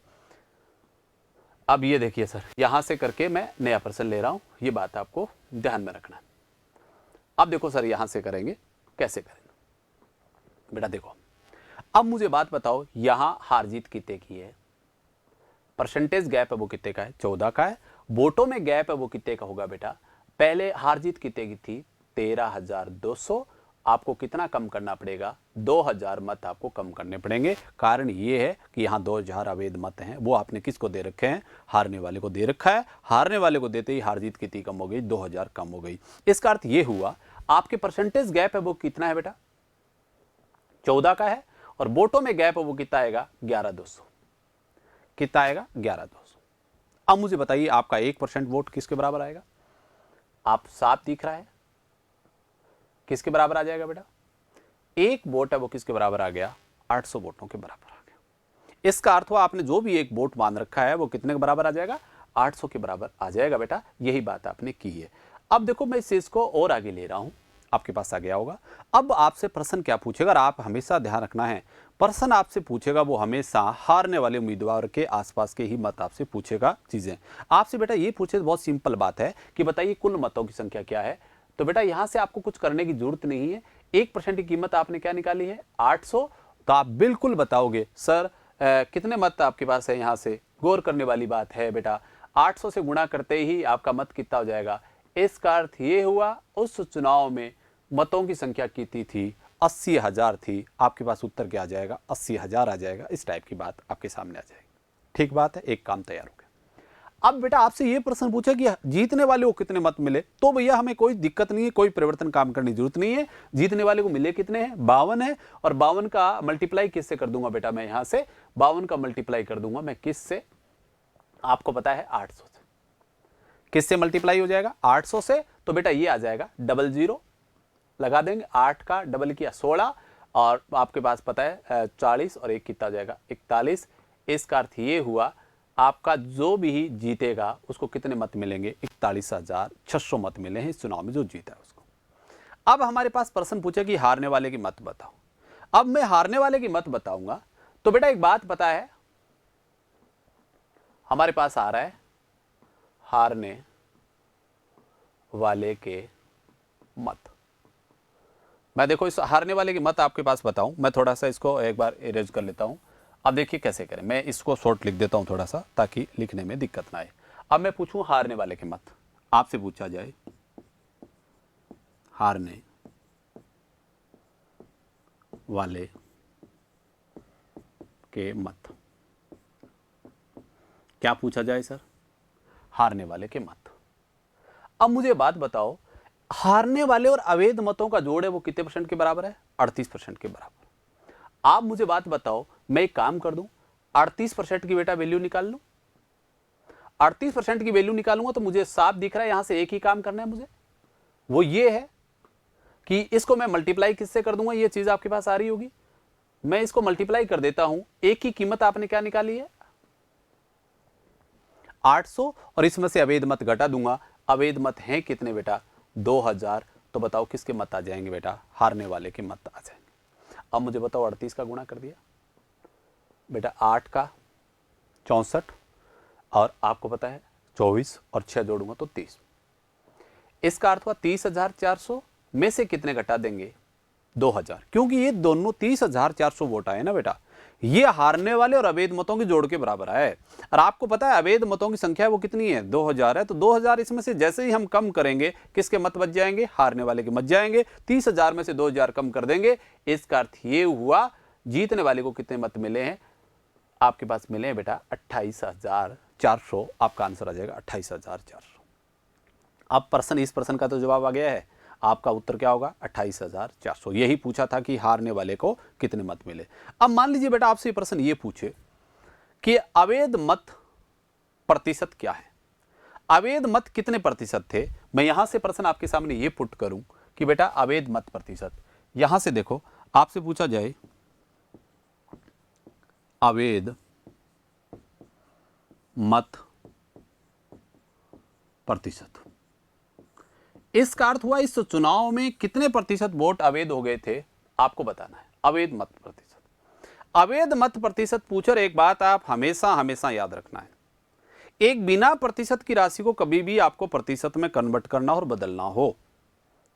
अब ये देखिए सर, यहां से करके मैं नया प्रश्न ले रहा हूं, ये बात आपको ध्यान में रखना है। अब देखो सर यहां से करेंगे, कैसे करेंगे बेटा? देखो अब मुझे बात बताओ, यहां हार जीत कितने की है? परसेंटेज गैप है वो कितने का है? 14 का है। वोटों में गैप है वो कितने का होगा बेटा? पहले हार जीत कितने की थी? 13,200। आपको कितना कम करना पड़ेगा? 2000 मत आपको कम करने पड़ेंगे। कारण ये है कि यहाँ 2000 अवैध मत हैं, वो आपने किसको दे रखे हैं? हारने वाले को दे रखा है। हारने वाले को देते ही हार जीत कितनी कम हो गई? 2000 कम हो गई। इसका अर्थ ये हुआ आपके परसेंटेज गैप है वो कितना है बेटा? 14 का है। और वोटों में गैप है वो कितना आएगा? 11,200। कितना आएगा? 11,200। अब मुझे बताइए आपका 1% वोट किसके बराबर आएगा? आप साफ दिख रहा है किसके बराबर आ जाएगा बेटा? एक वोट है वो किसके बराबर आ गया? 800 वोटों के बराबर आ गया। इसका अर्थ हुआ आपने जो भी एक वोट मान रखा है वो कितने के बराबर आ जाएगा? 800 के बराबर आ जाएगा बेटा। यही बात आपने की है। अब देखो मैं इस चीज को और आगे ले रहा हूं, आपके पास आ गया होगा। अब आपसे प्रश्न क्या पूछेगा? और आप हमेशा ध्यान रखना है, प्रश्न आपसे पूछेगा वो हमेशा हारने वाले उम्मीदवार के आसपास के ही मत आपसे पूछेगा। चीजें आपसे बेटा ये पूछे, बहुत सिंपल बात है कि बताइए कुल मतों की संख्या क्या है। तो बेटा यहां से आपको कुछ करने की जरूरत नहीं है। 1% की कीमत आपने क्या निकाली है? 800। तो आप बिल्कुल बताओगे सर कितने मत आपके पास है। यहां से गौर करने वाली बात है बेटा, 800 से गुणा करते ही आपका मत कितना हो जाएगा? इसका अर्थ ये हुआ उस चुनाव में मतों की संख्या कितनी थी, 80,000 थी, आपके पास उत्तर क्या आ जाएगा, 80,000 आ जाएगा। इस टाइप की बात आपके सामने आ जाएगी। ठीक बात है, एक काम तैयार हो गया। अब बेटा आपसे ये प्रश्न पूछा कि जीतने वाले को कितने मत मिले, तो भैया हमें कोई दिक्कत नहीं है, कोई परिवर्तन काम करने की जरूरत नहीं है। जीतने वाले को मिले कितने हैं, 52 है, और 52 का मल्टीप्लाई किससे कर दूंगा बेटा, मैं यहां से 52 का मल्टीप्लाई कर दूंगा मैं किससे, आपको पता है 800 से। किससे मल्टीप्लाई हो जाएगा, 800 से। तो बेटा ये आ जाएगा 00 लगा देंगे, 8 का डबल किया 16, और आपके पास पता है 40, और एक कितना जाएगा 41। इसका अर्थ ये हुआ आपका जो भी जीतेगा उसको कितने मत मिलेंगे, 41,600 मत मिले हैं इस चुनाव में, जो जीता है उसको। अब हमारे पास प्रश्न पूछा कि हारने वाले की मत बताओ। अब मैं हारने वाले की मत बताऊंगा, तो बेटा एक बात पता है, हमारे पास आ रहा है हारने वाले के मत। मैं देखो इस हारने वाले की मत आपके पास बताऊं, मैं थोड़ा सा इसको एक बार इरेज कर लेता हूं। अब देखिए कैसे करें, मैं इसको शॉर्ट लिख देता हूं थोड़ा सा, ताकि लिखने में दिक्कत ना आए। अब मैं पूछूं हारने वाले के मत, आपसे पूछा जाए हारने वाले के मत, क्या पूछा जाए सर, हारने वाले के मत। अब मुझे बात बताओ, हारने वाले और अवैध मतों का जोड़ है वो कितने % के बराबर है, 38% के बराबर। आप मुझे बात बताओ, मैं एक काम कर दूं, 38% की बेटा वैल्यू निकाल लूं। 38% की वैल्यू निकालूंगा तो मुझे साफ दिख रहा है यहां से एक ही काम करना है मुझे, वो ये है कि इसको मैं मल्टीप्लाई किससे कर दूंगा, ये चीज आपके पास आ रही होगी। मैं इसको मल्टीप्लाई कर देता हूं, एक की कीमत आपने क्या निकाली है 800, और इसमें से अवैध मत घटा दूंगा। अवैध मत हैं कितने बेटा, 2000। तो बताओ किसके मत आ जाएंगे बेटा, हारने वाले के मत आ जाएंगे। अब मुझे बताओ 38 का गुणा कर दिया बेटा, 8 का 64, और आपको पता है 24, और 6 जोड़ूंगा तो 30। इसका अर्थ हुआ 30,400 में से कितने घटा देंगे, 2000, क्योंकि ये दोनों 30,400 वोट आए ना बेटा, ये हारने वाले और अवैध मतों के जोड़ के बराबर है। और आपको पता है अवैध मतों की संख्या वो कितनी है, 2000 है। तो 2000 इसमें से जैसे ही हम कम करेंगे किसके मत बच जाएंगे, हारने वाले के मत जाएंगे। 30,000 में से 2000 कम कर देंगे। इसका अर्थ ये हुआ जीतने वाले को कितने मत मिले हैं, आपके पास मिले हैं बेटा 28,400। आपका आंसर आ जाएगा 28,400। अब प्रश्न, इस प्रश्न का तो जवाब आ गया है, आपका उत्तर क्या होगा 28,400। यही पूछा था कि हारने वाले को कितने मत मिले। अब मान लीजिए बेटा आपसे प्रश्न ये पूछे कि अवैध मत प्रतिशत क्या है, अवैध मत कितने प्रतिशत थे। मैं यहां से प्रश्न आपके सामने ये पुट करूं कि बेटा अवैध मत प्रतिशत, यहां से देखो आपसे पूछा जाए अवैध मत प्रतिशत, इसका अर्थ हुआ इस चुनाव में कितने प्रतिशत वोट अवैध हो गए थे, आपको बताना है। अवैध मत प्रतिशत, अवैध मत प्रतिशत पूछकर एक बात आप हमेशा हमेशा याद रखना है, एक बिना प्रतिशत की राशि को कभी भी आपको प्रतिशत में कन्वर्ट करना और बदलना हो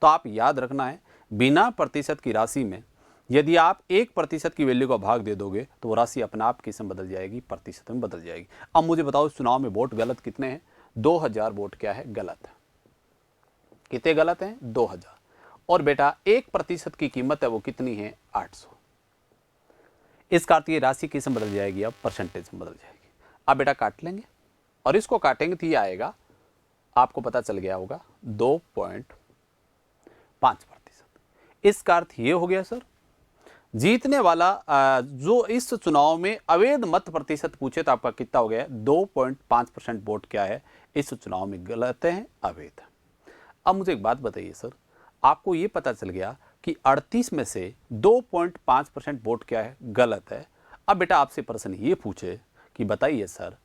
तो आप याद रखना है, बिना प्रतिशत की राशि में यदि आप 1% की वैल्यू का भाग दे दोगे तो वो राशि अपने आप किस में बदल जाएगी, प्रतिशत में बदल जाएगी। अब मुझे बताओ इस चुनाव में वोट गलत कितने हैं, 2000 वोट क्या है, गलत है। कितने गलत हैं, 2000। और बेटा 1% की कीमत है वो कितनी है, 800। इसका अर्थ ये राशि किस में बदल जाएगी, अब परसेंटेज में बदल जाएगी। अब बेटा काट लेंगे और इसको काटेंगे तो ये आएगा, आपको पता चल गया होगा 2.5%। इसका अर्थ ये हो गया सर, जीतने वाला जो इस चुनाव में अवैध मत प्रतिशत पूछे तो आपका कितना हो गया, 2.5% वोट क्या है इस चुनाव में गलत है, अवैध है। अब मुझे एक बात बताइए सर, आपको ये पता चल गया कि 38 में से 2.5% वोट क्या है, गलत है। अब बेटा आपसे प्रश्न ये पूछे कि बताइए सर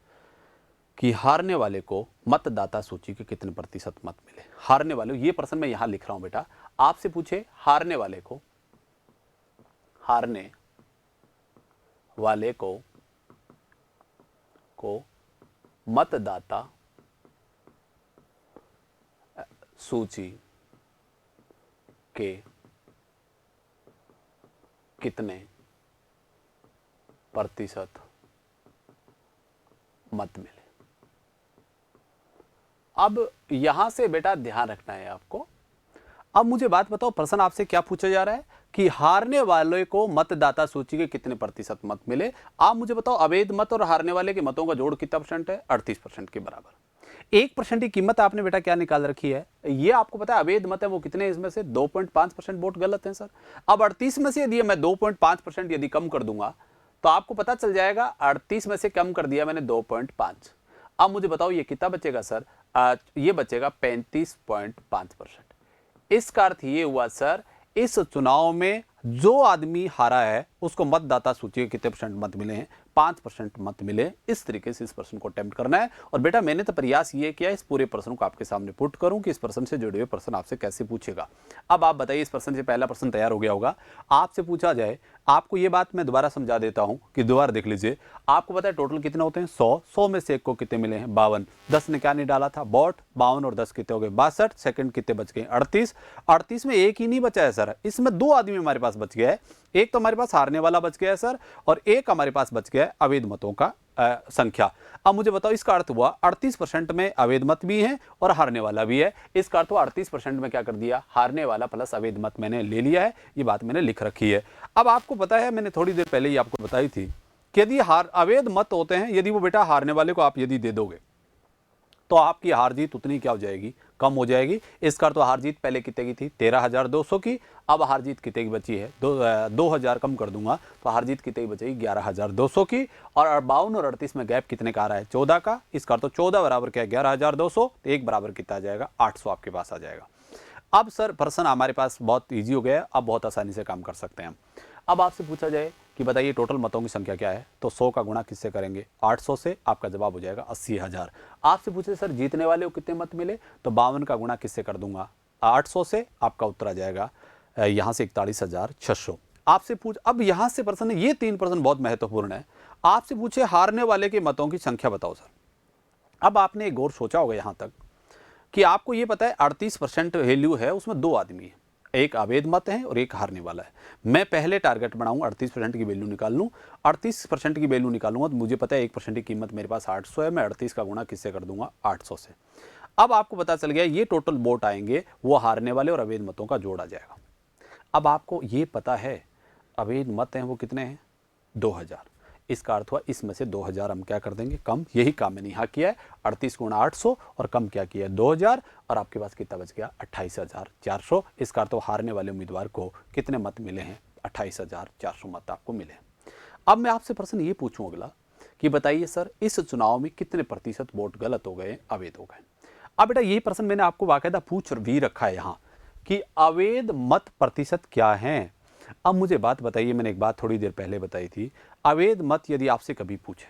कि हारने वाले को मतदाता सूची के कितने प्रतिशत मत मिले, हारने वाले, ये प्रश्न मैं यहां लिख रहा हूं बेटा, आपसे पूछे हारने वाले को मतदाता सूची के कितने प्रतिशत मत मिले। अब यहां से बेटा ध्यान रखना है आपको, अब मुझे बात बताओ, प्रश्न आपसे क्या पूछा जा रहा है कि हारने वाले को मतदाता सूची के कितने प्रतिशत मत मिले। आप मुझे बताओ, अवैध मत और हारने वाले के मतों का जोड़ कितना परसेंट है? 38% के बराबर। 1% की कीमत आपने बेटा क्या निकाल रखी है? ये आपको पता है अवैध मत है वो कितने, इसमें से 2.5% वोट गलत है सर। अब 38 में से यदि मैं 2.5% यदि कम कर दूंगा तो आपको पता चल जाएगा 38 में से कम कर दिया मैंने 2.5। अब मुझे बताओ ये कितना बचेगा सर? ये बचेगा 35.5%। इसका अर्थ ये हुआ सर, इस चुनाव में जो आदमी हारा है उसको मतदाता सूची के कितने परसेंट मत मिले हैं? 5% मत मिले। इस तरीके से इस प्रश्न को अटेम्प्ट करना है। और बेटा मैंने तो प्रयास ये किया इस पूरे प्रश्न को आपके सामने पुट करूं कि इस प्रश्न से जुड़े हुए प्रश्न आपसे कैसे पूछेगा। अब आप बताइए, इस प्रश्न से पहला प्रश्न तैयार हो गया होगा। आपसे पूछा जाए, आपको ये बात मैं दोबारा समझा देता हूं कि दोबारा देख लीजिए। आपको पता है टोटल कितने होते हैं? 100 में से एक को कितने मिले हैं? 52। 10 ने क्या नहीं डाला था? वोट। 52 और 10 कितने हो गए? 62। सेकंड कितने बच गए? 38। 38 में एक ही नहीं बचा है सर, इसमें दो आदमी हमारे पास बच गया है। एक तो हमारे पास हारने वाला बच गया है सर, और एक हमारे पास बच गया है अवैध मतों का संख्या। अब मुझे बताओ, इसका अर्थ हुआ 38% में अवैध मत भी है और हारने वाला भी है। इसका अर्थ हुआ 38% में क्या कर दिया? हारने वाला प्लस अवैध मत मैंने ले लिया है। ये बात मैंने लिख रखी है। अब आपको पता है, मैंने थोड़ी देर पहले ही आपको बताई थी कि यदि अवैध मत होते हैं, यदि वो बेटा हारने वाले को आप यदि दे दोगे तो आपकी हार जीत उतनी क्या हो जाएगी? कम हो जाएगी। इसका तो हार जीत पहले कितने की थी? 13,200 की। अब हार जीत कितने की बची है? 2,000 कम कर दूंगा तो हार जीत कितने की बचेगी? 11,200 की। और 52 और 38 में गैप कितने का आ रहा है? 14 का। इसका तो 14 बराबर क्या है? 11,200। तो एक बराबर कितना आ जाएगा? 800 आपके पास आ जाएगा। अब सर प्रश्न हमारे पास बहुत ईजी हो गया है, अब बहुत आसानी से काम कर सकते हैं हम। अब आपसे पूछा जाए कि बताइए टोटल मतों की संख्या क्या है, तो 100 का गुणा किससे करेंगे? 800 से। आपका जवाब हो जाएगा 80,000। आपसे पूछे सर जीतने वाले को कितने मत मिले, तो 52 का गुणा किससे कर दूंगा? 800 से। आपका उत्तर आ जाएगा यहाँ से 41,600। आपसे अब यहाँ से प्रश्न, ये 3 प्रश्न बहुत महत्वपूर्ण है। आपसे पूछे हारने वाले के मतों की संख्या बताओ सर। अब आपने एक गौर सोचा होगा यहाँ तक कि आपको ये पता है 38% वैल्यू है, उसमें दो आदमी है, एक अवैध मत है और एक हारने वाला है। मैं पहले टारगेट बनाऊंगा 38% की वैल्यू निकाल लूँ। 38% की वैल्यू निकालूंगा तो मुझे पता है 1% की कीमत मेरे पास 800 है। मैं 38 का गुणा किससे कर दूंगा? 800 से। अब आपको पता चल गया ये टोटल वोट आएंगे वो हारने वाले और अवैध मतों का जोड़ आ जाएगा। अब आपको ये पता है अवैध मत हैं वो कितने हैं? 2,000। इसका अर्थ हुआ इसमें से 2,000 हम क्या कर देंगे? कम। यही काम मैंने यहाँ किया है। 38 गुणा 800 और कम क्या किया है? 2,000। और आपके पास कितना बच गया? 28,400। इसका अर्थ हारने वाले उम्मीदवार को कितने मत मिले हैं? 28,400 मत आपको मिले हैं। अब मैं आपसे प्रश्न ये पूछूं अगला कि बताइए सर इस चुनाव में कितने प्रतिशत वोट गलत हो गए, अवैध हो गए? अब बेटा यही प्रश्न मैंने आपको बाकायदा पूछ भी रखा है यहाँ कि अवैध मत प्रतिशत क्या है। अब मुझे बात बताइए, मैंने एक बात थोड़ी देर पहले बताई थी, अवैध मत यदि आपसे कभी पूछे,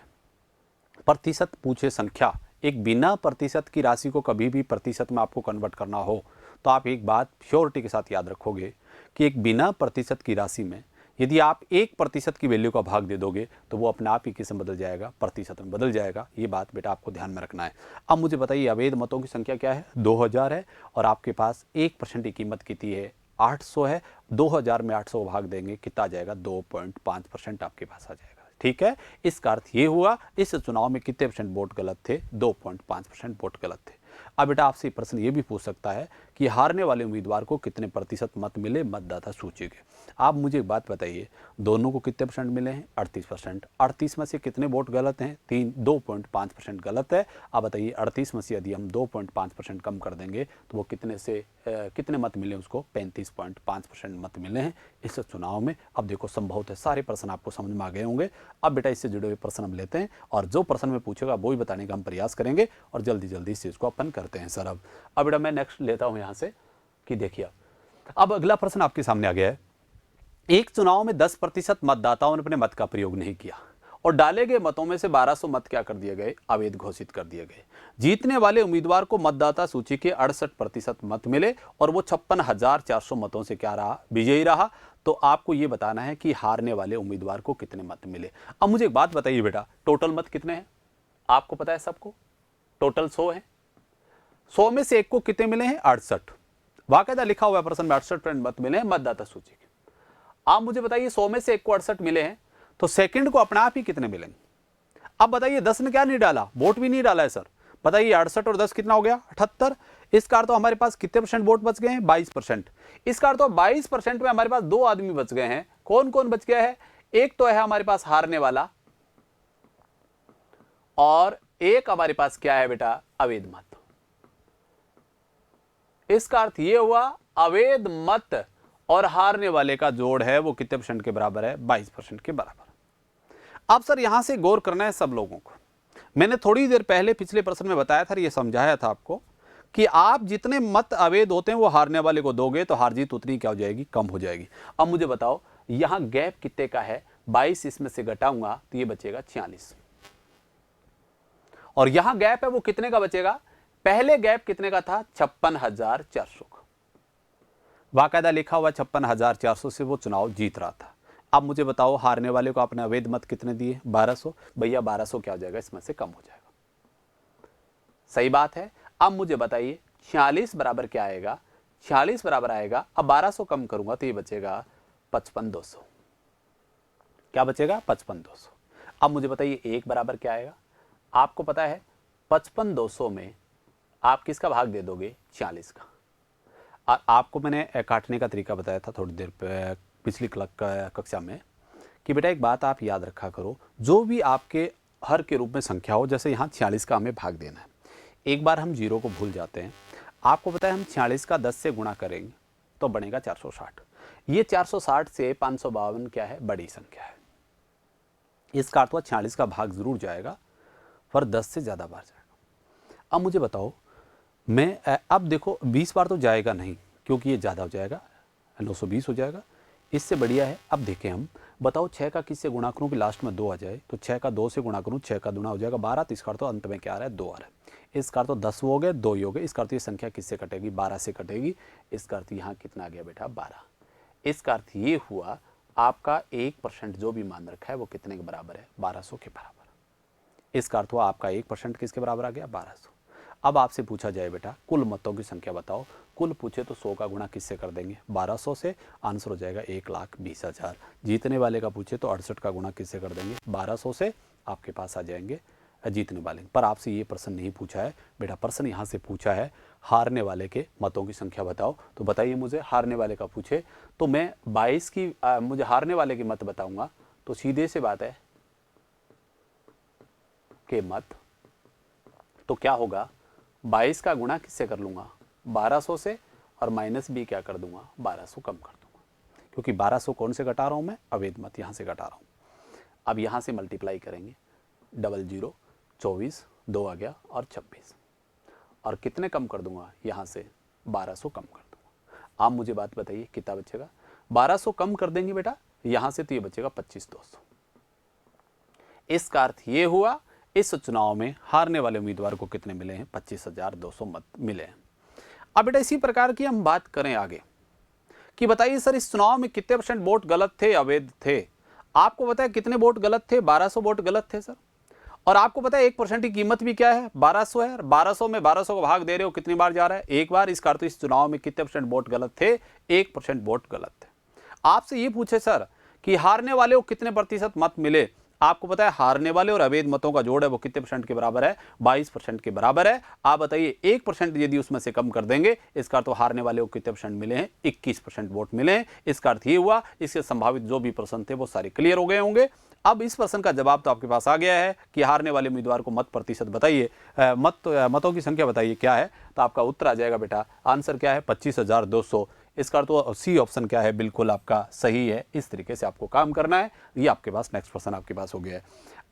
प्रतिशत पूछे, संख्या, एक बिना प्रतिशत की राशि को कभी भी प्रतिशत में आपको कन्वर्ट करना हो तो आप एक बात श्योरिटी के साथ याद रखोगे कि एक बिना प्रतिशत की राशि में यदि आप 1% की वैल्यू का भाग दे दोगे तो वो अपने आप ही किस में बदल जाएगा? प्रतिशत में बदल जाएगा। ये बात बेटा आपको ध्यान में रखना है। अब मुझे बताइए अवैध मतों की संख्या क्या है? 2,000 है और आपके पास 1% की कीमत कितनी है? 800 है। 2,000 में 800 भाग देंगे कितना आ जाएगा? 2.5% आपके पास आ जाएगा। ठीक है, इसका अर्थ ये हुआ इस चुनाव में कितने परसेंट वोट गलत थे? 2.5% वोट गलत थे। अब बेटा आपसे प्रश्न ये भी पूछ सकता है कि हारने वाले उम्मीदवार को कितने प्रतिशत मत मिले मतदाता सूची के। आप मुझे एक बात बताइए, दोनों को कितने परसेंट मिले हैं? 38%। 38 में से कितने वोट गलत हैं? 2.5% गलत है। अब बताइए 38 में से यदि हम 2.5% कम कर देंगे तो वो कितने मत मिले उसको? 35.5% मत मिले हैं इस चुनाव में। अब देखो संभवतः सारे प्रश्न आपको समझ में आ गए होंगे। अब बेटा इससे जुड़े हुए प्रश्न हम लेते हैं और जो प्रश्न में पूछेगा वो ही बताने का हम प्रयास करेंगे और जल्दी जल्दी इस चीज़ को अपन करते हैं सर। अब बेटा मैं नेक्स्ट लेता हूं यहां से कि देखिए अब अगला प्रश्न आपके सामने आ गया है। एक चुनाव में 10% मतदाताओं ने अपने मत का प्रयोग नहीं किया और डाले गए मतों में से 1200 मत क्या कर दिए गए? अवैध घोषित कर दिए गए। जीतने वाले उम्मीदवार को मतदाता सूची के 68% मत मिले और वो 56,400 मतों से क्या रहा? विजयी रहा। तो आपको ये बताना है कि हारने वाले उम्मीदवार को कितने मत मिले। अब मुझे एक बात बताइए बेटा, टोटल मत कितने हैं? आपको पता है सबको? टोटल 100 है। 100 में से एक को कितने मिले हैं? 68। बाकायदा लिखा हुआ है प्रश्न में 68% मत मिले हैं मतदाता सूची के। आप मुझे बताइए 100 में से एक को 68 मिले हैं तो सेकंड को अपने आप ही कितने मिलेंगे? अब बताइए 10 ने क्या नहीं डाला? वोट भी नहीं डाला है सर। बताइए 68 और 10 कितना हो गया? 78। इसका अर्थ तो हमारे पास कितने परसेंट वोट बच गए हैं? 22%। इसका अर्थ तो 22% में हमारे पास 2 आदमी बच गए हैं। कौन कौन बच गया है? एक तो है हमारे पास हारने वाला, और एक हमारे पास क्या है बेटा? अवैध मत। इसका अर्थ यह हुआ अवैध मत और हारने वाले का जोड़ है वो कितने परसेंट के बराबर है? 22% के बराबर। अब सर यहां से गौर करना है सब लोगों को। मैंने थोड़ी देर पहले पिछले प्रश्न में बताया था, ये समझाया था आपको कि आप जितने मत अवैध होते हैं वो हारने वाले को दोगे तो हार जीत उतनी क्या हो जाएगी? कम हो जाएगी। अब मुझे बताओ यहां गैप कितने का है? 22 इसमें से घटाऊंगा तो ये बचेगा 46, और यहां गैप है वो कितने का बचेगा? पहले गैप कितने का था? 56,400 का। बाकायदा लिखा हुआ 56,400 से वो चुनाव जीत रहा था। अब मुझे बताओ हारने वाले को आपने अवैध मत कितने दिए? 1200। भैया 1200 क्या हो जाएगा? इसमें से कम हो जाएगा। सही बात है। अब मुझे बताइए 46 बराबर क्या आएगा? 46 बराबर आएगा, अब 1200 कम करूंगा तो ये बचेगा 55,200। क्या बचेगा? 55,200। अब मुझे बताइए 1 बराबर क्या आएगा? आपको पता है 55,200 में आप किसका भाग दे दोगे? 46 का। और आपको मैंने काटने का तरीका बताया था थोड़ी देर पिछली कक्षा में कि बेटा एक बात आप याद रखा करो, जो भी आपके हर के रूप में संख्या हो, जैसे यहाँ 46 का हमें भाग देना है, एक बार हम जीरो को भूल जाते हैं। आपको पता है हम 46 का 10 से गुणा करेंगे तो बनेगा 460। ये 460 से 552 क्या है? बड़ी संख्या है। इसका अर्थ 46 का भाग जरूर जाएगा पर 10 से ज़्यादा बार जाएगा। अब मुझे बताओ, मैं अब देखो 20 बार तो जाएगा नहीं क्योंकि ये ज़्यादा हो जाएगा, 920 हो जाएगा। इससे बढ़िया है, अब देखें हम, बताओ 6 का किससे गुणा करूँ कि लास्ट में 2 आ जाए? तो 6 का 2 से गुणा करूँ, 6 का दूना हो जाएगा 12, तो इसका अर्थ तो अंत में क्या आ रहा है? 2 आ रहा है। इसका अर्थ तो 10 हो गए, 2 ही हो गए। इसका अर्थ ये संख्या किससे कटेगी? 12 से कटेगी। इसका अर्थ यहाँ कितना आ गया बेटा? 12। इसका अर्थ ये हुआ आपका 1% जो भी मान रखा है वो कितने के बराबर है? 1200 के बराबर। इसका अर्थ हुआ आपका 1% किसके बराबर आ गया? 1200। अब आपसे पूछा जाए बेटा कुल मतों की संख्या बताओ, कुल पूछे तो 100 का गुणा किससे कर देंगे? 1200 से। आंसर हो जाएगा 1,20,000। जीतने वाले का पूछे तो 68 का गुणा किससे कर देंगे? 1200 से। आपके पास आ जाएंगे जीतने वाले। पर आपसे ये प्रश्न नहीं पूछा है बेटा, प्रश्न यहाँ से पूछा है हारने वाले के मतों की संख्या बताओ। तो बताइए मुझे, हारने वाले का पूछे तो मैं 22 की मुझे हारने वाले की मत बताऊंगा तो सीधे से बात है के मत तो क्या होगा? 22 का गुणा किससे कर लूंगा? 1200 से, और माइनस भी क्या कर दूंगा? 1200 कम कर दूंगा, क्योंकि 1200 कौन से घटा रहा हूं मैं? अवैध मत यहाँ से घटा रहा हूं। अब यहाँ से मल्टीप्लाई करेंगे, 00 24 2 आ गया और 26, और कितने कम कर दूंगा? यहाँ से 1200 कम कर दूंगा। आप मुझे बात बताइए कितना बचेगा? 1200 कम कर देंगे बेटा यहाँ से तो ये बचेगा 25,200। इसका अर्थ ये हुआ इस चुनाव में हारने वाले उम्मीदवार को कितने मिले हैं? 25,200 मत मिले हैं। अब बेटा इसी प्रकार की हम बात करें आगे कि बताइए सर इस चुनाव में कितने % वोट गलत थे, अवैध थे? आपको पता है कितने वोट गलत थे? 1200 वोट गलत थे सर। और आपको पता है 1% की कीमत भी क्या है? 1200 है। 1200 में 1200 का भाग दे रहे हो, कितनी बार जा रहा है? एक बार। इसका अर्थ इस चुनाव में कितने % वोट गलत थे? 1% वोट गलत थे। आपसे ये पूछे सर कि हारने वाले को कितने प्रतिशत मत मिले? आपको पता है हारने वाले और अवैध मतों का जोड़ है वो कितने % के बराबर है? 22% के बराबर है। आप बताइए 1% यदि उसमें से कम कर देंगे, इसका अर्थ तो हारने वाले को कितने % मिले हैं? 21% वोट मिले हैं। इसका अर्थ ये हुआ इसके संभावित जो भी प्रश्न थे वो सारे क्लियर हो गए होंगे। अब इस प्रश्न का जवाब तो आपके पास आ गया है कि हारने वाले उम्मीदवार को मत प्रतिशत बताइए, मतों की संख्या बताइए क्या है? तो आपका उत्तर आ जाएगा बेटा, आंसर क्या है? 25,200। इसका तो सी ऑप्शन क्या है? बिल्कुल आपका सही है। इस तरीके से आपको काम करना है। ये आपके पास नेक्स्ट प्रश्न आपके पास हो गया है।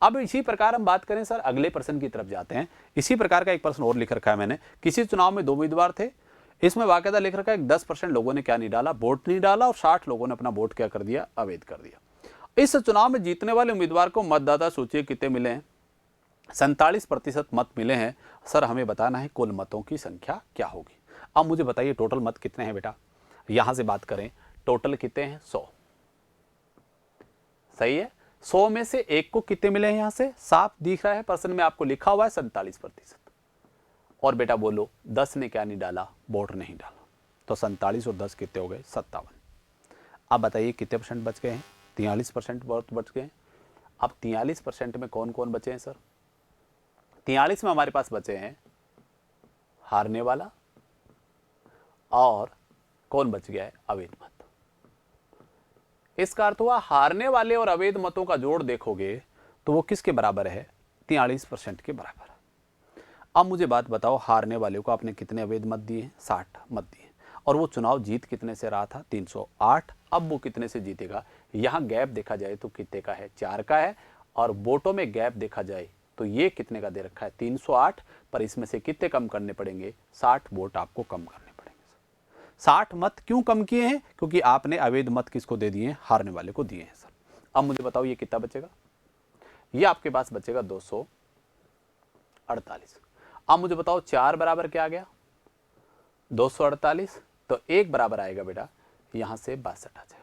अब इसी प्रकार हम बात करें सर अगले प्रश्न की तरफ जाते हैं। इसी प्रकार का एक प्रश्न और लिख रखा है मैंने। किसी चुनाव में 2 उम्मीदवार थे, इसमें वाकईदा लिख रखा है 10% लोगों ने क्या नहीं डाला? वोट नहीं डाला, और 60 लोगों ने अपना वोट क्या कर दिया? अवैध कर दिया। इस चुनाव में जीतने वाले उम्मीदवार को मतदाता सूची कितने मिले हैं? 47% मत मिले हैं। सर हमें बताना है कुल मतों की संख्या क्या होगी। अब मुझे बताइए टोटल मत कितने हैं बेटा? यहां से बात करें, टोटल कितने हैं? 100। सही है। 100 में से एक को कितने मिले हैं? यहां से साफ दिख रहा है प्रश्न में आपको लिखा हुआ है 47%। और बेटा बोलो 10 ने क्या नहीं डाला? वोट नहीं डाला। तो 47 और 10 कितने हो गए? 57। अब बताइए कितने % बच गए हैं? 43% वोट बच गए। अब 43% में कौन कौन बचे हैं सर? 43 में हमारे पास बचे हैं हारने वाला, और कौन बच गया है? अवैध मत। इसका अर्थ हुआ हारने वाले और अवैध मतों का जोड़ देखोगे तो वो किसके बराबर है? 43% के बराबर है। अब मुझे बात बताओ, हारने वाले को आपने कितने अवैध मत दिए? 60 मत दिए। और वो चुनाव जीत कितने से रहा था? 308। अब वो कितने से जीतेगा? यहाँ गैप देखा जाए तो कितने का है? 4 का है। और वोटों में गैप देखा जाए तो ये कितने का दे रखा है? 308। पर इसमें से कितने कम करने पड़ेंगे? 60 वोट आपको कम करने पड़ेंगे। 60 मत क्यों कम किए हैं? क्योंकि आपने अवैध मत किसको दे दिए? हारने वाले को दिए हैं सर। अब मुझे बताओ ये कितना बचेगा? ये आपके पास बचेगा 248। अब मुझे बताओ 4 बराबर क्या आ गया? 248। तो 1 बराबर आएगा बेटा यहां से 62 आ जाएगा।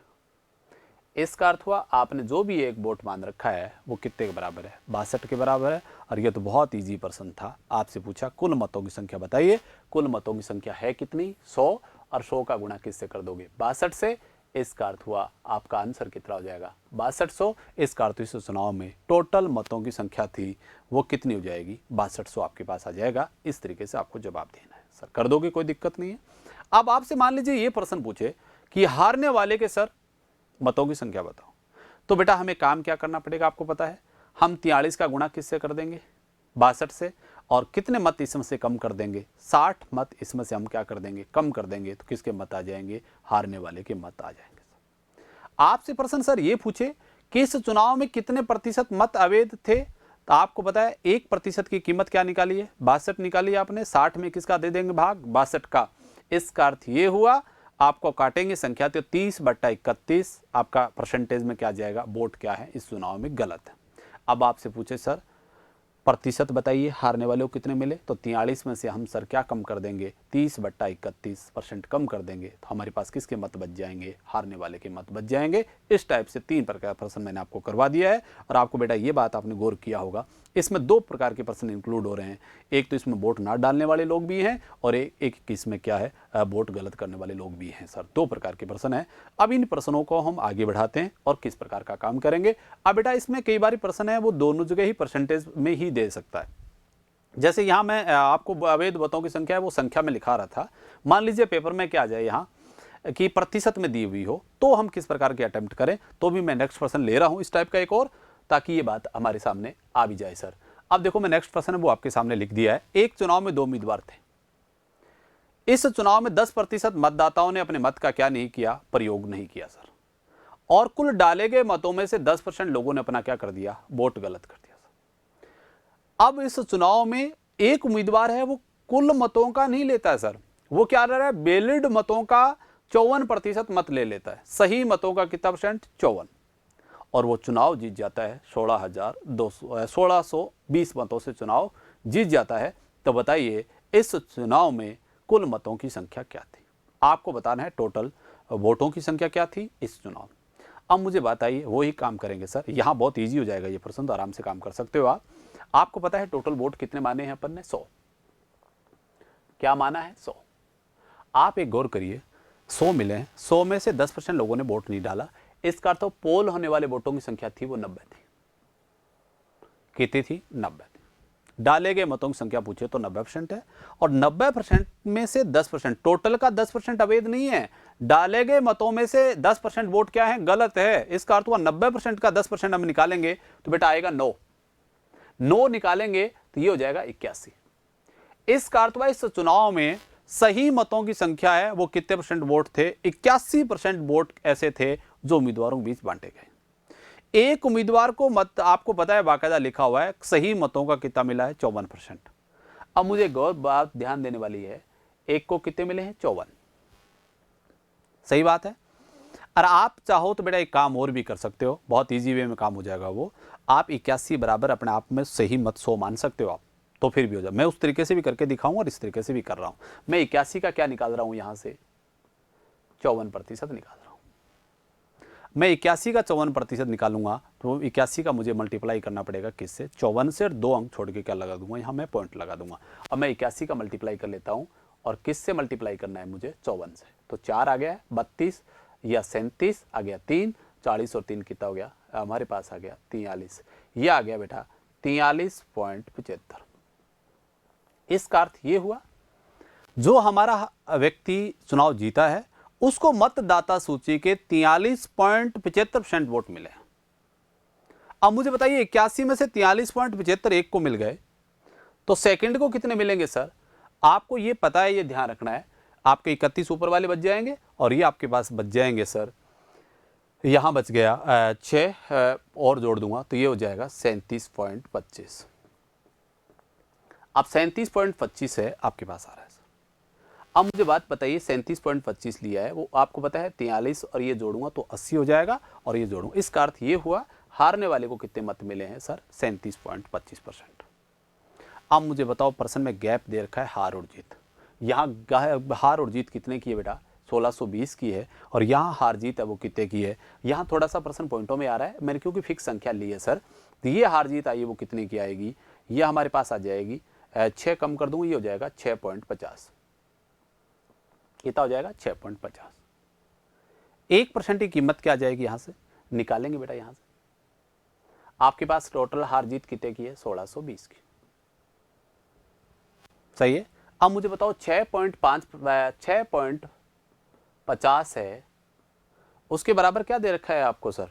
इसका अर्थ हुआ आपने जो भी एक वोट मान रखा है वो कितने के बराबर है? 62 के बराबर है। और ये तो बहुत इजी प्रश्न था। आपसे पूछा कुल मतों की संख्या बताइए। कुल मतों की संख्या है कितनी? 100। और 100 का गुणा किससे कर दोगे? 62 से। इसका अर्थ हुआ आपका आंसर कितना हो जाएगा? 6200। इसका अर्थ इस चुनाव में टोटल मतों की संख्या थी वो कितनी हो जाएगी? 6200 आपके पास आ जाएगा। इस तरीके से आपको जवाब देना है सर। कर दोगे, कोई दिक्कत नहीं है। अब आपसे मान लीजिए ये प्रश्न पूछे कि हारने वाले के सर मतों की संख्या बताओ, तो बेटा हमें काम क्या करना पड़ेगा? आपको पता है हम 43 का गुणा किससे कर देंगे? 62 से। और कितने मत इसमें से कम कर देंगे? 60 मत इसमें से हम क्या कर देंगे? कम कर देंगे। तो किसके मत आ जाएंगे? हारने वाले के मत आ जाएंगे। आपसे प्रश्न सर ये पूछे कि इस चुनाव में कितने प्रतिशत मत अवैध थे? तो आपको पता है 1% की कीमत क्या निकाली है? 62 निकाली है आपने। 60 में किसका दे देंगे भाग? 62 का। इसका अर्थ ये हुआ आपको काटेंगे संख्या तो 30/31 आपका परसेंटेज में क्या जाएगा? वोट क्या है इस चुनाव में? गलत है। अब आपसे पूछे सर प्रतिशत बताइए हारने वाले को कितने मिले? तो 43 में से हम सर क्या कम कर देंगे? 30/31% कम कर देंगे। तो हमारे पास किसके मत बच जाएंगे? हारने वाले के मत बच जाएंगे। इस टाइप से 3 प्रकार का प्रश्न मैंने आपको करवा दिया है। और आपको बेटा ये बात आपने गौर किया होगा, इसमें 2 प्रकार के प्रश्न इंक्लूड हो रहे हैं। एक तो इसमें वोट ना डालने वाले लोग भी हैं और एक इसमें क्या है, वोट गलत करने वाले लोग भी हैं सर। 2 प्रकार के प्रश्न हैं। अब इन प्रश्नों को हम आगे बढ़ाते हैं और किस प्रकार का काम करेंगे। अब बेटा इसमें कई बार प्रश्न है वो दोनों जगह ही परसेंटेज में ही दे सकता है। जैसे यहाँ मैं आपको अवैध मतों की संख्या है वो संख्या में लिखा रहा था। मान लीजिए पेपर में क्या आ जाए यहाँ कि प्रतिशत में दी हुई हो, तो हम किस प्रकार के अटेम्प्ट करें। तो भी मैं नेक्स्ट प्रश्न ले रहा हूँ इस टाइप का एक और, ताकि ये बात हमारे सामने आ भी जाए सर। अब देखो मैं नेक्स्ट प्रश्न है वो आपके सामने लिख दिया है। एक चुनाव में 2 उम्मीदवार थे। इस चुनाव में 10% मतदाताओं ने अपने मत का क्या नहीं किया? प्रयोग नहीं किया सर। और कुल डाले गए मतों में से 10% लोगों ने अपना क्या कर दिया? वोट गलत कर दिया सर। अब इस चुनाव में एक उम्मीदवार है वो कुल मतों का नहीं लेता है सर। वो क्या ले रहा है? वैलिड मतों का 54% मत ले लेता है। सही मतों का कितना परसेंट? 54। और वो चुनाव जीत जाता है 1620 मतों से चुनाव जीत जाता है। तो बताइए इस चुनाव में कुल मतों की संख्या क्या थी? आपको बताना है टोटल वोटों की संख्या क्या थी इस चुनाव में। अब मुझे बताइए, वो ही काम करेंगे सर। यहाँ बहुत इजी हो जाएगा ये प्रश्न, तो आराम से काम कर सकते हो आप। आपको पता है टोटल वोट कितने माने हैं अपन ने? 100। क्या माना है? 100। आप एक गौर करिए, 100 मिले हैं, 100 में से 10% लोगों ने वोट नहीं डाला। इसका अर्थ पोल होने वाले वोटों की संख्या थी वो 90 थी। कितनी थी? 90 थी। डाले गए मतों की संख्या पूछे तो 90% है। और 90% में से 10%, टोटल का 10% अवैध नहीं है। डाले गए मतों में से 10% वोट क्या है? गलत है। इसका अर्थ हुआ 90% का 10% हम निकालेंगे तो बेटा आएगा 9 निकालेंगे तो ये हो जाएगा 81। इसका अर्थ हुआ इस चुनाव में सही मतों की संख्या है वो कितने परसेंट वोट थे? 81% वोट ऐसे थे जो उम्मीदवारों के बीच बांटे गए। एक उम्मीदवार को मत आपको पता है बाकायदा लिखा हुआ है, सही मतों का कितना मिला है? 54%। अब मुझे गौर बात ध्यान देने वाली है, एक को कितने मिले हैं? 54। सही बात है। और आप चाहो तो बेटा एक काम और भी कर सकते हो, बहुत इजी वे में काम हो जाएगा वो। आप 81 बराबर अपने आप में सही मत 100 मान सकते हो आप, तो फिर भी हो जाए। मैं उस तरीके से भी करके दिखाऊंगा और इस तरीके से भी कर रहा हूं। मैं 81 का क्या निकाल रहा हूं? यहां से 54% निकाल रहा हूं। मैं 81 का 54% निकालूंगा तो 81 का मुझे मल्टीप्लाई करना पड़ेगा किससे? 54 से। 2 अंक छोड़ के क्या लगा दूंगा? यहाँ मैं पॉइंट लगा दूंगा। अब मैं 81 का मल्टीप्लाई कर लेता हूँ और किससे मल्टीप्लाई करना है मुझे? 54 से। तो 4 आ गया 32 या 37 आ गया 3, 40 और 3 कितना हो गया? हमारे पास आ गया 43। ये आ गया बेटा 43.75। इसका अर्थ ये हुआ जो हमारा व्यक्ति चुनाव जीता है उसको मतदाता सूची के 43.75% वोट मिले। अब मुझे बताइए 81 में से 43.75 एक को मिल गए तो सेकंड को कितने मिलेंगे सर? आपको ये पता है, ये ध्यान रखना है। आपके 31 ऊपर वाले बच जाएंगे और ये आपके पास बच जाएंगे सर, यहां बच गया 6 और जोड़ दूंगा तो ये हो जाएगा 37.25। अब 37.25 है आपके पास आ रहा है सर। अब मुझे बात बताइए 37.25 लिया है, वो आपको पता है 43 और ये जोड़ूंगा तो 80 हो जाएगा और ये जोड़ूंगा, इसका अर्थ ये हुआ हारने वाले को कितने मत मिले हैं सर? 37.25%। अब मुझे बताओ प्रश्न में गैप दे रखा है हार और जीत। यहाँ हार और जीत कितने की है बेटा? 1620 की है और यहाँ हार जीत है वो कितने की है? यहाँ थोड़ा सा प्रश्न पॉइंटों में आ रहा है, मैंने क्योंकि फिक्स संख्या ली है सर, तो ये हार जीत आई है वो कितने की आएगी? ये हमारे पास आ जाएगी 6 कम कर दूंगा, ये हो जाएगा 6.50। कितना हो जाएगा? 6.50। 1% की कीमत क्या आ जाएगी? यहाँ से निकालेंगे बेटा, यहाँ से आपके पास टोटल हार जीत कितने की है? 1620 की। सही है। अब मुझे बताओ 6.50 है, उसके बराबर क्या दे रखा है आपको सर?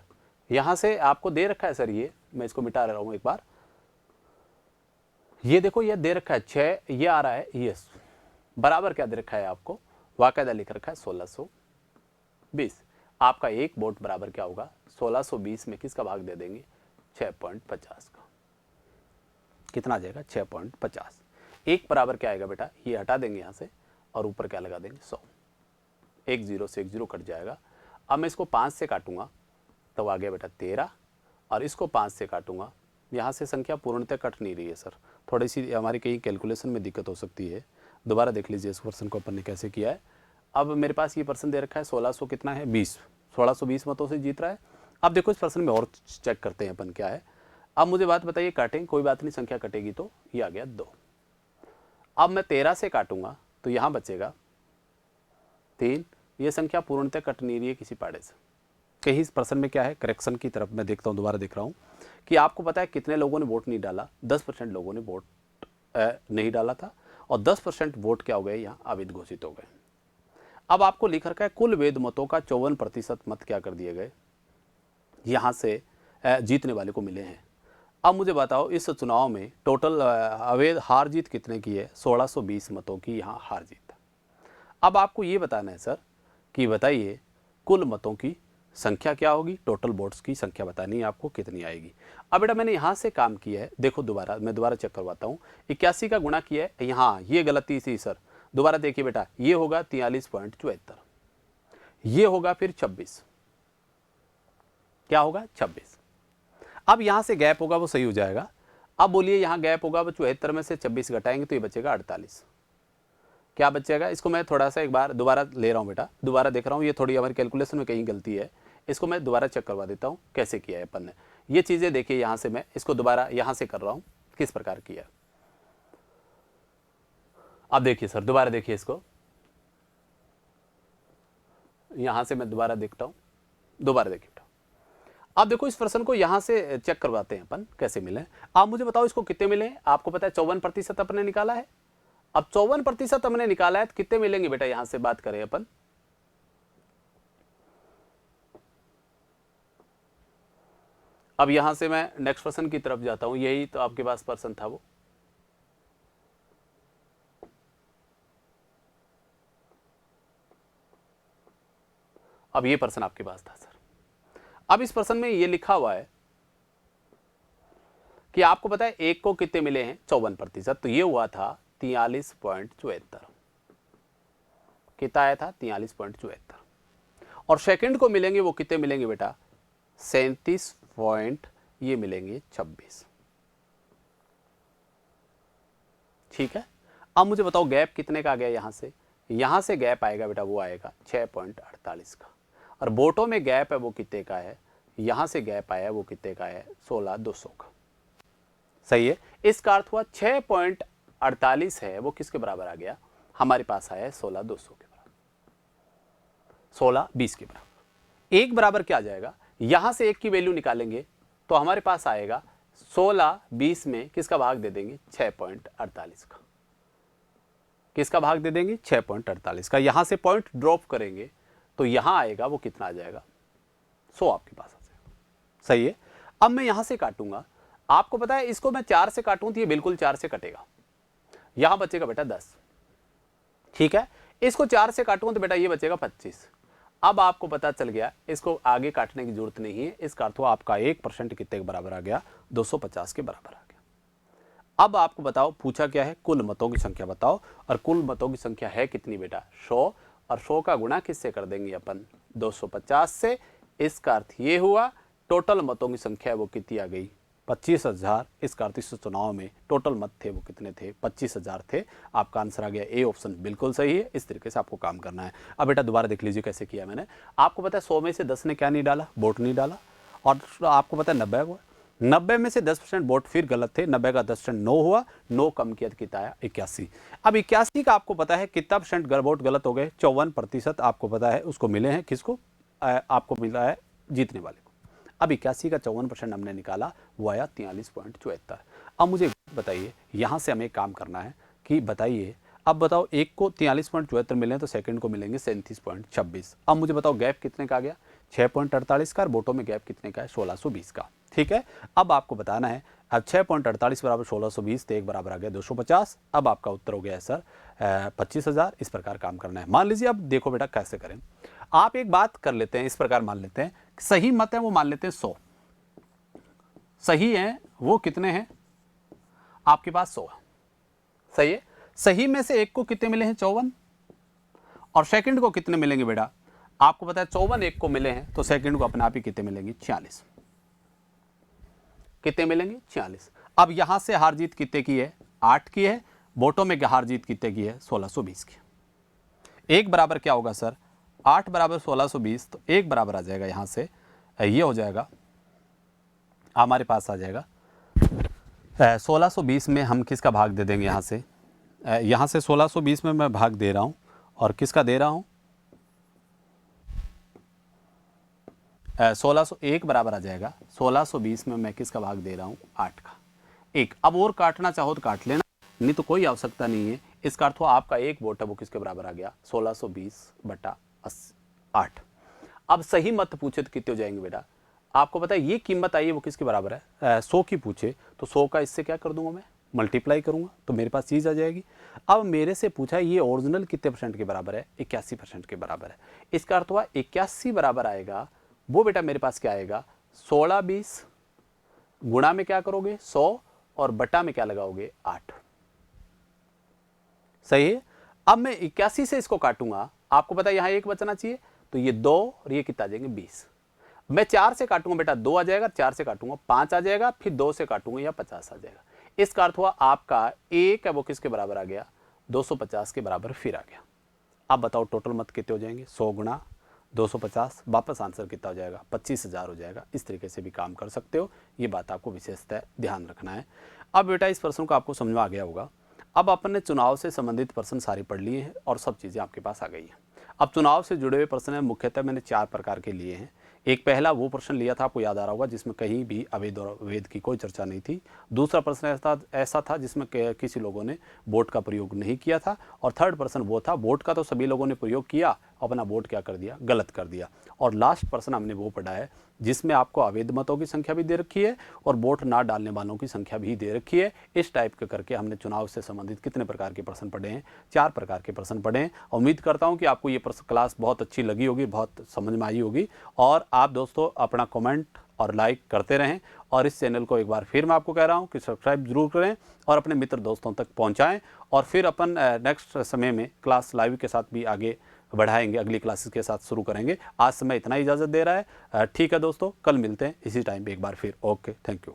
यहां से आपको दे रखा है सर, ये मैं इसको मिटा रहा हूं एक बार, ये देखो ये दे रखा है 6, ये आ रहा है ये बराबर क्या दे रखा है आपको? वाकायदा लिख रखा है 1620। आपका एक वोट बराबर क्या होगा? 1620 में किसका भाग दे देंगे? 6.50 का। कितना आ जाएगा? 6.50। एक बराबर क्या आएगा बेटा? ये हटा देंगे यहाँ से और ऊपर क्या लगा देंगे? 100। एक जीरो से एक जीरो कट जाएगा। अब मैं इसको 5 से काटूंगा तो आ गया बेटा 13 और इसको 5 से काटूंगा, यहाँ से संख्या पूर्णतः कट नहीं रही है सर, थोड़ी सी हमारी कहीं कैलकुलेशन में दिक्कत हो सकती है। दोबारा देख लीजिए इस पर्सन को अपन ने कैसे किया है। अब मेरे पास ये पर्सन दे रखा है 1600 कितना है? 20। 1620 मतों से जीत रहा है। अब देखो इस पर्सन में और चेक करते हैं अपन क्या है। अब मुझे बात बताइए, काटें? कोई बात नहीं, संख्या कटेगी तो ये आ गया 2। अब मैं 13 से काटूंगा तो यहाँ बचेगा 3। ये संख्या पूर्णतः कट नहीं रही है किसी पाड़े से। कहीं इस प्रश्न में क्या है? करेक्शन की तरफ मैं देखता हूँ, दोबारा देख रहा हूँ कि आपको पता है कितने लोगों ने वोट नहीं डाला? 10% लोगों ने वोट नहीं डाला था और 10% वोट क्या हो गए? यहाँ अवैध घोषित हो गए। अब आपको लिख रखा है कुल वैध मतों का 54% मत क्या कर दिए गए? यहाँ से जीतने वाले को मिले हैं। अब मुझे बताओ इस चुनाव में टोटल अवैध हार जीत कितने की है? 1620 मतों की यहाँ हार जीत। अब आपको ये बताना है सर कि बताइए कुल मतों की संख्या क्या होगी? टोटल वोट्स की संख्या बतानी है आपको, कितनी आएगी? अब बेटा मैंने यहाँ से काम किया है, देखो दोबारा मैं दोबारा चेक करवाता हूँ। 81 का गुणा किया है, यहाँ ये गलती थी सर, दोबारा देखिए बेटा, ये होगा 43.74, ये होगा फिर 26, क्या होगा? 26। अब यहाँ से गैप होगा वो सही हो जाएगा। अब बोलिए यहाँ गैप होगा वो 74 में से 26 घटाएंगे तो ये बचेगा 48। क्या बचेगा? इसको मैं थोड़ा सा एक बार दोबारा ले रहा हूँ बेटा, दोबारा देख रहा हूँ, ये थोड़ी हमारी कैलकुलेशन में कहीं गलती है, इसको मैं दोबारा चेक करवा देता हूँ कैसे किया है अपन ने। ये चीज़ें देखिए, यहाँ से मैं इसको दोबारा यहाँ से कर रहा हूँ किस प्रकार किया। अब देखिए सर, दोबारा देखिए इसको, यहाँ से मैं दोबारा देखता हूँ, दोबारा देखिए बेटा। अब देखो इस प्रश्न को यहाँ से चेक करवाते हैं अपन कैसे मिले। आप मुझे बताओ इसको कितने मिले? आपको पता है 54% अपने निकाला है। अब 54% हमने निकाला है तो कितने मिलेंगे बेटा? यहां से बात करें अपन, अब यहां से मैं नेक्स्ट पर्सन की तरफ जाता हूं, यही तो आपके पास पर्सन था वो। अब ये पर्सन आपके पास था सर। अब इस पर्सन में ये लिखा हुआ है कि आपको पता है एक को कितने मिले हैं? 54%, तो ये हुआ था 43.74। कितना आया था? 43.74। और सेकंड को मिलेंगे वो कितने मिलेंगे बेटा? 37 पॉइंट ये मिलेंगे 26। ठीक है। अब मुझे बताओ गैप कितने का आ गया? यहां से गैप आएगा बेटा, वो आएगा 6.48 का। और वोटों में गैप है वो कितने का है? यहां से गैप आया वो कितने का है? 16,200 का। सही है। इसका अर्थ हुआ 6.48 है वो किसके बराबर आ गया? हमारे पास आया है 16,200 के बराबर, 1620 के बराबर। एक बराबर क्या आ जाएगा? यहां से एक की वैल्यू निकालेंगे तो हमारे पास आएगा 1620 में किसका भाग दे देंगे? 6.48 का। किसका भाग दे देंगे 6.48 का। यहाँ से पॉइंट ड्रॉप करेंगे तो यहाँ आएगा वो कितना आ जाएगा 100 आपके पास आ जाएगा। सही है। अब मैं यहाँ से काटूंगा, आपको पता है इसको मैं 4 से काटूं तो ये बिल्कुल 4 से कटेगा, यहाँ बचेगा बेटा 10। ठीक है, इसको 4 से काटूं तो बेटा ये बचेगा 25। अब आपको पता चल गया इसको आगे काटने की जरूरत नहीं है, इसका अर्थ हुआ आपका 1% कितने के बराबर आ गया 250 के बराबर आ गया। अब आपको बताओ पूछा क्या है, कुल मतों की संख्या बताओ, और कुल मतों की संख्या है कितनी बेटा 100, और 100 का गुणा किससे कर देंगे अपन 250 से। इसका अर्थ ये हुआ टोटल मतों की संख्या वो कितनी आ गई 25,000। इसका अर्थ इस चुनाव में टोटल मत थे वो कितने थे 25,000 थे। आपका आंसर आ गया ए ऑप्शन बिल्कुल सही है। इस तरीके से आपको काम करना है। अब बेटा दोबारा देख लीजिए कैसे किया मैंने। आपको पता है 100 में से 10 ने क्या नहीं डाला, वोट नहीं डाला, और आपको पता है 90 हुआ, 90 में से 10% वोट फिर गलत थे, 90 का 10% नो हुआ, नो कम किया तो कितना आया 81। अब 81 का आपको पता है कितना परसेंट वोट गलत हो गए 54% आपको पता है उसको मिले हैं, किसको आपको मिला है जीतने वाले को। अब 81 का 54% हमने निकाला वो आया 43.74। अब मुझे बताइए यहाँ से हमें काम करना है कि बताइए, अब बताओ एक को 43.74 मिले तो सेकंड को मिलेंगे 37.26। अब मुझे बताओ गैप कितने का आ गया 6.48 का, और वोटों में गैप कितने का है 1620 का। ठीक है, अब आपको बताना है अब 6.48 बराबर 1620 तो एक बराबर आ गया 250। अब आपका उत्तर हो गया है सर 25,000। इस प्रकार काम करना है। मान लीजिए अब देखो बेटा कैसे करें, आप एक बात कर लेते हैं, इस प्रकार मान लेते हैं सही मत है वो मान लेते हैं 100 सही है, वो कितने हैं आपके पास 100 सही है। सही में से एक को कितने मिले हैं 54, और सेकंड को कितने मिलेंगे बेटा आपको पता है 54 एक को मिले हैं तो सेकंड को अपने आप ही कितने मिलेंगे 46। कितने मिलेंगे 46। अब यहां से हार जीत कितने की है 8 की है, वोटों में हार जीत कितने की है 1620 की। एक बराबर क्या होगा सर 8 बराबर 1620, तो एक बराबर आ जाएगा यहां से ये हो जाएगा हमारे पास आ जाएगा 1620 में हम किसका भाग दे देंगे यहाँ से 1620 में मैं भाग दे रहा हूँ, और किसका दे रहा हूँ 1601 बराबर आ जाएगा 1620 में मैं किसका भाग दे रहा हूँ 8 का। एक अब और काटना चाहो तो काट लेना, नहीं तो कोई आवश्यकता नहीं है। इसका अर्थ हुआ आपका एक वोट है वो किसके बराबर आ गया 1620/8। अब सही मत पूछे तो कितने हो जाएंगे बेटा आपको पता है ये कीमत आई है वो किसके बराबर है 100 की पूछे तो 100 का इससे क्या कर दूंगा मैं मल्टीप्लाई करूंगा तो मेरे पास चीज़ आ जाएगी। अब मेरे से पूछा ये ओरिजिनल कितने परसेंट के बराबर है 81% के बराबर है। इसका अर्थ हुआ 81 बराबर आएगा वो बेटा मेरे पास क्या आएगा 1620 गुणा में क्या करोगे 100 और बटा में क्या लगाओगे 8। सही है। अब मैं 81 से इसको काटूंगा, आपको पता है यहां एक बचना चाहिए तो ये 2 और ये कितना आ जाएंगे 20। मैं 4 से काटूंगा बेटा 2 आ जाएगा, 4 से काटूंगा 5 आ जाएगा, फिर 2 से काटूंगा या 50 आ जाएगा। इसका अर्थ हुआ आपका एक है वो किसके बराबर आ गया 250 के बराबर फिर आ गया। अब बताओ टोटल मत कितने हो जाएंगे 100 गुणा 250, वापस आंसर कितना हो जाएगा 25,000 हो जाएगा। इस तरीके से भी काम कर सकते हो, ये बात आपको विशेषतः ध्यान रखना है। अब बेटा इस प्रश्न को आपको समझ में आ गया होगा। अब अपन ने चुनाव से संबंधित प्रश्न सारे पढ़ लिए हैं और सब चीज़ें आपके पास आ गई हैं। अब चुनाव से जुड़े हुए प्रश्न मुख्यतः मैंने 4 प्रकार के लिए हैं। एक पहला वो प्रश्न लिया था आपको याद आ रहा होगा जिसमें कहीं भी अवैध और अवैध की कोई चर्चा नहीं थी। दूसरा प्रश्न ऐसा था जिसमें किसी लोगों ने वोट का प्रयोग नहीं किया था, और थर्ड प्रश्न वो था वोट का तो सभी लोगों ने प्रयोग किया, अपना वोट क्या कर दिया गलत कर दिया। और लास्ट प्रश्न हमने वो पढ़ा है जिसमें आपको अवैध मतों की संख्या भी दे रखी है और वोट ना डालने वालों की संख्या भी दे रखी है। इस टाइप के करके हमने चुनाव से संबंधित कितने प्रकार के प्रश्न पढ़े हैं 4 प्रकार के प्रश्न पढ़े हैं। उम्मीद करता हूं कि आपको ये क्लास बहुत अच्छी लगी होगी, बहुत समझ में आई होगी, और आप दोस्तों अपना कमेंट और लाइक करते रहें, और इस चैनल को एक बार फिर मैं आपको कह रहा हूं कि सब्सक्राइब जरूर करें और अपने मित्र दोस्तों तक पहुंचाएं। और फिर अपन नेक्स्ट समय में क्लास लाइव के साथ भी आगे बढ़ाएंगे, अगली क्लासेस के साथ शुरू करेंगे। आज समय इतना इजाज़त दे रहा है। ठीक है दोस्तों, कल मिलते हैं इसी टाइम पे एक बार फिर। Okay, thank you.